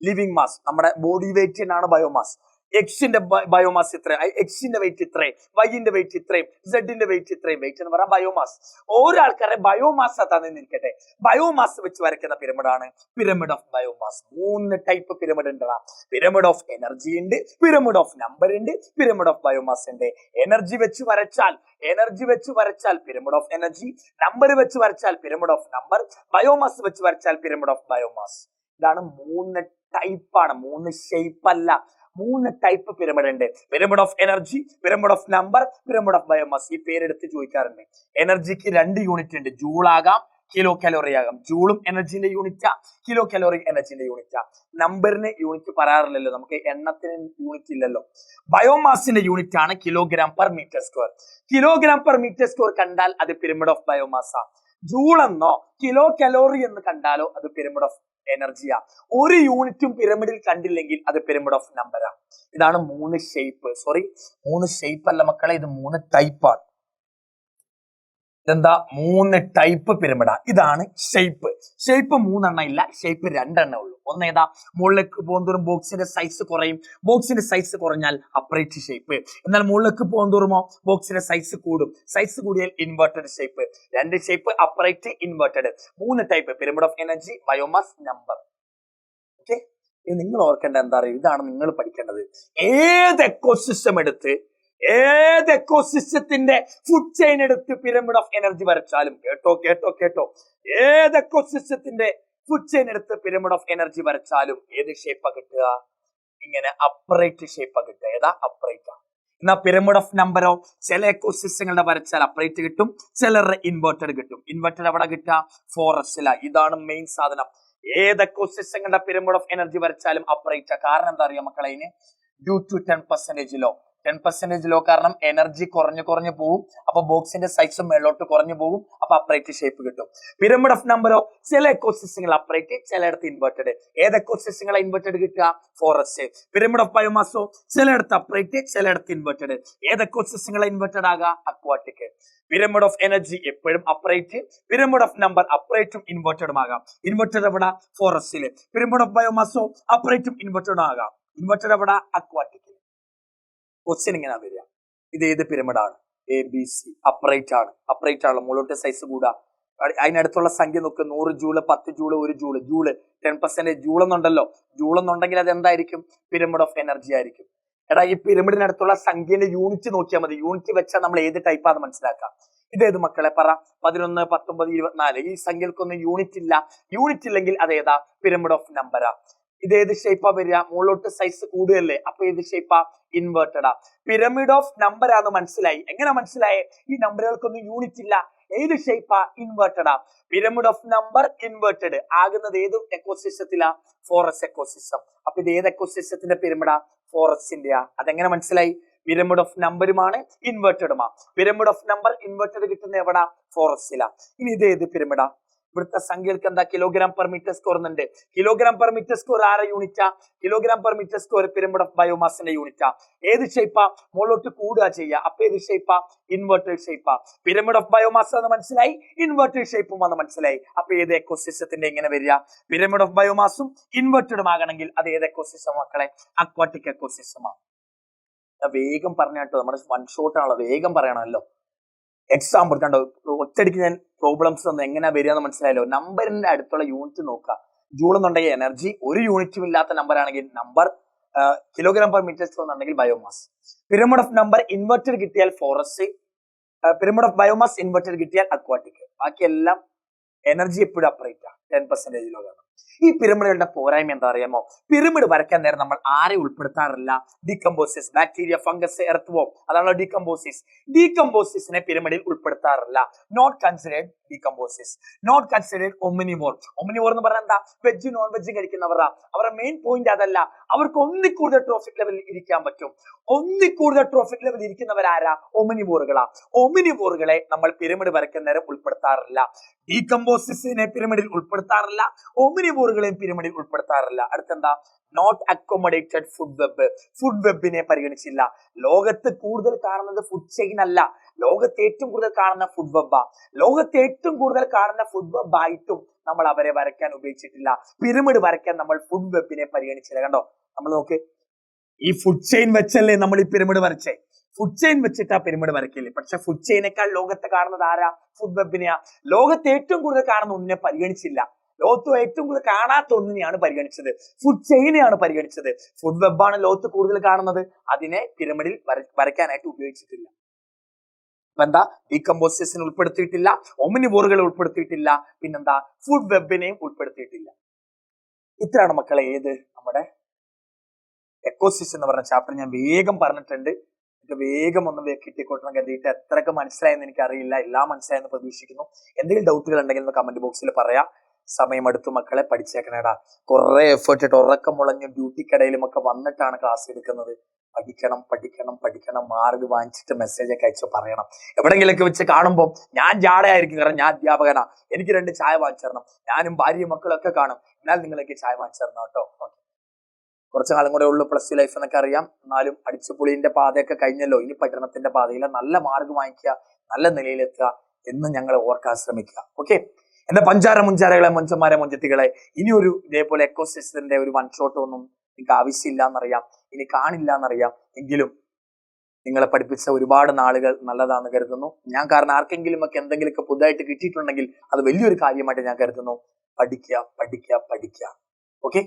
ലിവിംഗ് മാസ്, നമ്മുടെ ബോഡി വെയിറ്റ് എന്നാണ് ബയോമാസ്. എക്സിന്റെ ബയോമാസ് ഇത്ര, എക്സിന്റെ വെയിറ്റ് ഇത്രയും, വൈന്റെ വെയിറ്റ് ഇത്രയും, സെഡിന്റെ വെയിറ്റ് ഇത്രയും. വെയിറ്റ് എന്ന് പറയാൻ ബയോമാസ്. ഓരോ ആൾക്കാരുടെ ബയോമാസ് തന്നിരിക്കട്ടെ. ബയോമാസ് വെച്ച് വരയ്ക്കുന്ന പിരമിഡാണ് pyramid of biomass. 3 type pyramid ഉണ്ട്. പിരമിഡ് ഓഫ് എനർജി ഉണ്ട്, പിരമിഡ് ഓഫ് നമ്പർ ഉണ്ട്, പിരമിഡ് ഓഫ് ബയോമാസ് ഉണ്ട്. എനർജി വെച്ച് വരച്ചാൽ പിരമിഡ് ഓഫ് എനർജി, നമ്പർ വെച്ച് വരച്ചാൽ പിരമിഡ് ഓഫ് നമ്പർ, ബയോമാസ് വെച്ച് വരച്ചാൽ പിരമിഡ് ഓഫ് ബയോമാസ്. ഇതാണ് 3 ടൈപ്പാണ്, 3 ഷേപ്പ് അല്ല. 3 ടൈപ്പ് പിരമിഡ് ഉണ്ട്. Pyramid of energy, pyramid of number, pyramid of biomass. ഈ പേരെടുത്ത് ചോദിക്കാറുണ്ട്. എനർജിക്ക് 2 യൂണിറ്റ് ഉണ്ട്. ജൂൾ ആകാം, കിലോ കലോറി ആകാം. ജൂളും എനർജിന്റെ യൂണിറ്റാ, കിലോ കലോറി എനർജിന്റെ യൂണിറ്റാ. നമ്പറിന് യൂണിറ്റ് പറയാറില്ലല്ലോ, നമുക്ക് എണ്ണത്തിന് യൂണിറ്റ് ഇല്ലല്ലോ. ബയോമാസിന്റെ യൂണിറ്റ് ആണ് kilogram per metre square. Kilogram per metre square കണ്ടാൽ അത് പിരമിഡ് ഓഫ് ബയോമാസാ. ജൂൾ എന്നോ കിലോ കലോറി എന്ന് കണ്ടാലോ അത് പിരമിഡ് ഓഫ് എനർജിയാ. ഒരു യൂണിറ്റും പിരമിഡിൽ കണ്ടില്ലെങ്കിൽ അത് പിരമിഡ് ഓഫ് നമ്പറാ. ഇതാണ് 3 ഷേപ്പ്. 3 ഷേപ്പ് അല്ല മക്കളെ, ഇത് 3 ടൈപ്പാണ്. ഇതെന്താ? 3 ടൈപ്പ് പിരമിഡാ. ഇതാണ് ഷേപ്പ്. ഷേപ്പ് 3 എണ്ണം ഇല്ല, ഷേപ്പ് 2 എണ്ണേ ഉള്ളൂ. ഒന്നേതാ? മുകളിലേക്ക് പോകുന്തോറും ബോക്സിന്റെ സൈസ് കുറയും. ബോക്സിന്റെ സൈസ് കുറഞ്ഞാൽ അപ്രൈറ്റ് ഷേപ്പ്. എന്നാൽ മുകളിലേക്ക് പോകുന്തോറുമോ ബോക്സിന്റെ സൈസ് കൂടും. സൈസ് കൂടിയാൽ inverted shape. 2 shape, upright, inverted. 3 type pyramid of energy, biomass, number. Okay, നിങ്ങൾ ഓർക്കേണ്ട എന്താ അറിയുക? ഇതാണ് നിങ്ങൾ പഠിക്കേണ്ടത്. ഏത് എക്കോസിസ്റ്റത്തിന്റെ ഫുഡ് ചെയിൻ എടുത്ത് പിരമിഡ് ഓഫ് എനർജി വരച്ചാലും, കേട്ടോ, ഏത് എക്കോസിസ്റ്റത്തിന്റെ ഫുഡ് ചെയിൻ എടുത്ത് പിരമിഡ് ഓഫ് എനർജി വരച്ചാലും ഏത് ഷേപ്പാ കിട്ടുക? ഇങ്ങനെ അപ്രൈറ്റ് ഷേപ്പാ കിട്ടുക. ഏതാ? അപ്രൈറ്റാ. എന്നാ പിരമിഡ് ഓഫ് നമ്പറോ? ചില എക്കോസിസ്റ്റങ്ങളുടെ വരച്ചാൽ അപ്രൈറ്റ് കിട്ടും, ചിലരുടെ ഇൻവെർട്ടഡ് കിട്ടും. ഇൻവെർട്ടഡ് എവിടെ കിട്ടുക? ഫോറസ്റ്റിലാ. ഇതാണ് മെയിൻ സാധനം. ഏത് എക്കോസിസ്റ്റങ്ങളുടെ പിരമിഡ് ഓഫ് എനർജി വരച്ചാലും അപ്രൈറ്റാ. കാരണം എന്താ അറിയാം മക്കളെ? Due to 10% law. 10% ലോ കാരണം എനർജി കുറഞ്ഞു പോകും. അപ്പൊ ബോക്സിന്റെ സൈസും മേലോട്ട് കുറഞ്ഞു പോകും. അപ്പൊ അപ്രൈറ്റ് ഷേപ്പ് കിട്ടും. പിരമിഡ് ഓഫ് നമ്പറോ ചില എക്കോസിസ്റ്റങ്ങൾ അപ്രൈറ്റ്, ചിലയിടത്ത് ഇൻവെർട്ടഡ്. ഏത് എക്കോസിസ്റ്റങ്ങളെ ഇൻവെർട്ടഡ് കിട്ടുക? ഫോറസ്റ്റ്. പിരമിഡ് ഓഫ് ബയോമാസോ ചിലയിടത്ത് അപ്രൈറ്റ്, ചിലയിടത്ത് ഇൻവെർട്ടഡ്. ഏത് എക്കോസിസ്റ്റങ്ങളെ ഇൻവെർട്ടഡ് ആകാം? അക്വാട്ടിക്. പിരമിഡ് ഓഫ് എനർജി എപ്പോഴും അപ്രൈറ്റ്. പിരമിഡ് ഓഫ് നമ്പർ അപ്രൈറ്റും ഇൻവെർട്ടഡും ആകാം. ഇൻവെർട്ടഡ് എവിടെ? ഫോറസ്റ്റില്. പിരമിഡ് ഓഫ് ബയോമാസോ അപ്രൈറ്റും ഇൻവെർട്ടഡും ആകാം. ഇൻവെർട്ടഡ് എവിടെ? അക്വാട്ടിക്. ക്വസ്റ്റ്യൻ ഇങ്ങനെ വരിക, ഇത് ഏത് പിരമിഡാണ്? A B C. അപ്രൈറ്റ് ആണ്. അപ്രൈറ്റ് ആണ്. മുകളിലോട്ട് സൈസ് കൂടാ. അതിനടുത്തുള്ള സംഖ്യ നോക്ക്. 100 joule, 10 joule, 1 joule. Joule 10% joule എന്നുണ്ടല്ലോ. ജൂൾ എന്നുണ്ടെങ്കിൽ അത് എന്തായിരിക്കും? പിരമിഡ് ഓഫ് എനർജി ആയിരിക്കും. എടാ, ഈ പിരമിഡിനടുത്തുള്ള സംഖ്യന്റെ യൂണിറ്റ് നോക്കിയാൽ മതി. യൂണിറ്റ് വെച്ചാൽ നമ്മൾ ഏത് ടൈപ്പാന്ന് മനസ്സിലാക്കാം. ഇതേത് മക്കളെ പറ? 11, 19, 24. ഈ സംഖ്യകൾക്കൊന്നും യൂണിറ്റ് ഇല്ല. യൂണിറ്റ് ഇല്ലെങ്കിൽ അതേതാ? പിരമിഡ് ഓഫ് നമ്പറാ. ഇതേത് ഷേപ്പാ വരിക? മുകളിലോട്ട് സൈസ് കൂടുകയല്ലേ. അപ്പൊ ഏത് ഷേപ്പാ? ഇൻവേർട്ടഡാ. പിരമിഡ് ഓഫ് നമ്പർ ആണെന്ന് മനസ്സിലായി. എങ്ങനെ മനസ്സിലായേ? ഈ നമ്പറുകൾക്കൊന്നും യൂണിറ്റ് ഇല്ല. ഏത് ഷേപ്പാ? ഇൻവേർട്ടഡാ. പിരമിഡ് ഓഫ് നമ്പർ ഇൻവേർട്ടഡ് ആകുന്നത് ഏത് എക്കോസിസ്റ്റത്തിലാ? Forest ecosystem. അപ്പൊ ഇത് ഏത് എക്കോസിസ്റ്റത്തിന്റെ പിരമിഡാ? ഫോറസ്റ്റിന്റെയാ. അതെങ്ങനെ മനസ്സിലായി? പിരമിഡ് ഓഫ് നമ്പറുമാണ്, ഇൻവേർട്ടഡുമാ. പിരമിഡ് ഓഫ് നമ്പർ ഇൻവേർട്ടഡ് കിട്ടുന്ന എവിടാ? ഫോറസ്റ്റിലാ. ഇനി ഇത് ഏത് പിരമിഡാ? ഇവിടുത്തെ സംഖ്യകൾക്ക് എന്താ? കിലോഗ്രാം പെർ മീറ്റർ സ്ക്വയർ എന്നുണ്ട്. കിലോഗ്രാം പെർ മീറ്റർ സ്ക്വയർ ആരെ യൂണിറ്റാ? Kilogram per metre square pyramid of ബയോമാസിന്റെ യൂണിറ്റാ. ഏത് ഷേപ്പാ? മുകളിലോട്ട് കൂടുക ചെയ്യുക. അപ്പൊ ഏത് ഷേപ്പാ? ഇൻവേർട്ടഡ് ഷേപ്പാ. പിരമിഡ് ഓഫ് ബയോമാസ് എന്ന് മനസ്സിലായി, ഇൻവേർട്ടഡ് ഷേപ്പും എന്ന് മനസ്സിലായി. അപ്പൊ ഏത് എക്കോസിസ്റ്റത്തിന്റെ ഇങ്ങനെ വരിക? പിരമിഡ് ഓഫ് ബയോമാസും ഇൻവേർട്ടഡും ആകണമെങ്കിൽ അത് ഏത് എക്കോസിസ്റ്റം മക്കളെ? അക്വാട്ടിക് എക്കോസിസ്റ്റമാണ്. വേഗം പറഞ്ഞിട്ടോ, നമ്മുടെ വൺ ഷോട്ട് ആണല്ലോ, വേഗം പറയണമല്ലോ. എക്സാമ്പിൾ കണ്ടോ, ഒറ്റയടിക്ക് ഞാൻ പ്രോബ്ലംസ് ഒന്ന് എങ്ങനെ വരിക എന്ന് മനസ്സിലായല്ലോ. നമ്പറിന്റെ അടുത്തുള്ള യൂണിറ്റ് നോക്കുക. ജൂൾ എന്നുണ്ടെങ്കിൽ എനർജി, ഒരു യൂണിറ്റും ഇല്ലാത്ത നമ്പർ ആണെങ്കിൽ number, kilogram per metre square എന്നുണ്ടെങ്കിൽ biomass. Pyramid of number inverted കിട്ടിയാൽ forest, pyramid of biomass inverted കിട്ടിയാൽ അക്വാട്ടിക്. ബാക്കിയെല്ലാം എനർജി എപ്പോഴും അപ്രൈറ്റാ, 10% ലോകാണ്. ഈ പിരമിഡുകളുടെ പോരായ്മ എന്താ അറിയാമോ? പിരമിഡ് വരയ്ക്കാൻ നേരം നമ്മൾ ആരെ ഉൾപ്പെടുത്താറില്ല? Decomposers, bacteria, fungus, earthworm. അതാണല്ലോ ഡീകമ്പോസിസ്. ഡീകമ്പോസിസിനെ പിരമിഡിൽ ഉൾപ്പെടുത്താറില്ല. Not considered decomposers. Not considered omnivore. Omnivore എന്ന് പറഞ്ഞാൽ എന്താ? വെജ് നോൺ വെജ് കഴിക്കുന്നവരാ. അവരുടെ മെയിൻ പോയിന്റ് അതല്ല. അവർക്ക് ഒന്നിൽ കൂടുതൽ ട്രോഫിക് ലെവലിൽ ഇരിക്കാൻ പറ്റും. ഒന്നിൽ കൂടുതൽ ട്രോഫിക് ലെവലിൽ ഇരിക്കുന്നവരാരാ? ഒമിനിവോറുകളാ. ഒമിനിവോറുകളെ നമ്മൾ പിരമിഡ് വരയ്ക്കാൻ നേരം ഉൾപ്പെടുത്താറില്ല. ഡീകമ്പോസിസിനെ പിരമിഡിൽ ഉൾപ്പെടുത്താറില്ല. ഒമിനിവോറുകളെയും പിരമിഡിൽ ഉൾപ്പെടുത്താറില്ല. അടുത്തെന്താ? Not accommodated food web. Food വെബിനെ പരിഗണിച്ചില്ല. ലോകത്ത് കൂടുതൽ കാണുന്നത് ഫുഡ് ചെയിൻ അല്ല, ലോകത്ത് ഏറ്റവും കൂടുതൽ കാണുന്ന ഫുഡ് വെബാ. ലോകത്ത് ഏറ്റവും കൂടുതൽ കാണുന്ന ഫുഡ് വെബ് ആയിട്ടും നമ്മൾ അവരെ വരയ്ക്കാൻ ഉപയോഗിച്ചിട്ടില്ല. പിരമിഡ് വരയ്ക്കാൻ നമ്മൾ ഫുഡ് വെബിനെ പരിഗണിച്ചില്ല. കണ്ടോ, നമ്മൾ നോക്ക്, ഈ ഫുഡ് ചെയിൻ വെച്ചല്ലേ നമ്മൾ ഈ പിരമിഡ് വരച്ചേ. ഫുഡ് ചെയിൻ വെച്ചിട്ടാ പിരമിഡ് വരയ്ക്കില്ലേ. പക്ഷെ ഫുഡ് ചെയിനേക്കാൾ ലോകത്ത് കാണുന്നത് ആരാ? ഫുഡ് വെബിനെയാ. ലോകത്ത് ഏറ്റവും കൂടുതൽ കാണുന്ന ഒന്നിനെ പരിഗണിച്ചില്ല. ലോകത്ത് ഏറ്റവും കൂടുതൽ കാണാത്ത ഒന്നിനെയാണ് പരിഗണിച്ചത്. ഫുഡ് ചെയിനെയാണ് പരിഗണിച്ചത്. ഫുഡ് വെബാണ് ലോകത്ത് കൂടുതൽ കാണുന്നത്. അതിനെ പിരമിഡിൽ വരയ്ക്കാനായിട്ട് ഉപയോഗിച്ചിട്ടില്ല. അപ്പൊ എന്താ? ഡീകമ്പോസിസിനെ ഉൾപ്പെടുത്തിയിട്ടില്ല, ഒമിനിവോറുകളെ ഉൾപ്പെടുത്തിയിട്ടില്ല, പിന്നെന്താ? ഫുഡ് വെബിനെയും ഉൾപ്പെടുത്തിയിട്ടില്ല. ഇത്രയാണ് മക്കളെ ഏത് നമ്മുടെ എക്കോസിസ്റ്റം എന്ന് പറഞ്ഞ ചാപ്റ്റർ. ഞാൻ വേഗം പറഞ്ഞിട്ടുണ്ട്. വേഗം ഒന്ന് കിട്ടിക്കൊട്ടണം കരുതിയിട്ട് എത്രയൊക്കെ മനസ്സിലായെന്ന് എനിക്ക് അറിയില്ല. എല്ലാം മനസ്സിലായെന്ന് പ്രതീക്ഷിക്കുന്നു. എന്തെങ്കിലും ഡൗട്ടുകൾ ഉണ്ടെങ്കിൽ കമന്റ് ബോക്സിൽ പറയാം. സമയമെടുത്തു മക്കളെ, പഠിച്ചേക്കണേടാ. കുറെ എഫേർട്ട് ഇട്ട് ഉറക്കം മുളഞ്ഞ് ഡ്യൂട്ടിക്കിടയിലും ഒക്കെ വന്നിട്ടാണ് ക്ലാസ് എടുക്കുന്നത്. പഠിക്കണം പഠിക്കണം പഠിക്കണം. മാർക്ക് വാങ്ങിച്ചിട്ട് മെസ്സേജ് ഒക്കെ അയച്ച് പറയണം. എവിടെങ്കിലൊക്കെ വെച്ച് കാണുമ്പോൾ ഞാൻ ജാടയായിരിക്കും, കാരണം ഞാൻ അധ്യാപകനാ. എനിക്ക് 2 ചായ വാങ്ങിച്ചു തരണം. ഞാനും ഭാര്യയും മക്കളൊക്കെ കാണും. എന്നാൽ നിങ്ങളൊക്കെ ചായ വാങ്ങിച്ചു തരണം കേട്ടോ. കുറച്ചു കാലം കൂടെ ഉള്ളു പ്ലസ് 2 ലൈഫ് എന്നൊക്കെ അറിയാം. എന്നാലും അടിച്ചുപൊളിന്റെ പാതയൊക്കെ കഴിഞ്ഞല്ലോ. ഇനി പഠനത്തിന്റെ പാതയില്ല. നല്ല മാർക്ക് വാങ്ങിക്കുക, നല്ല നിലയിലെത്തുക എന്ന് ഞങ്ങൾ ഓർക്കാൻ ശ്രമിക്കുക. ഓക്കെ, എന്റെ പഞ്ചാര മുഞ്ചാരകളെ, മൊഞ്ചന്മാരെ, മൊഞ്ചത്തികളെ, ഇനി ഒരു ഇതേപോലെ എക്കോസിസ്റ്റത്തിന്റെ ഒരു വൺ ഷോട്ട് ഒന്നും എനിക്ക് ആവശ്യമില്ല എന്നറിയാം, ഇനി കാണില്ല എന്നറിയാം. എങ്കിലും നിങ്ങളെ പഠിപ്പിച്ച ഒരുപാട് നാളുകൾ നല്ലതാണെന്ന് കരുതുന്നു ഞാൻ. കാരണം ആർക്കെങ്കിലും ഒക്കെ എന്തെങ്കിലുമൊക്കെ പുതുതായിട്ട് കിട്ടിയിട്ടുണ്ടെങ്കിൽ അത് വലിയൊരു കാര്യമായിട്ട് ഞാൻ കരുതുന്നു. പഠിക്കുക പഠിക്കുക പഠിക്കുക. ഓക്കെ.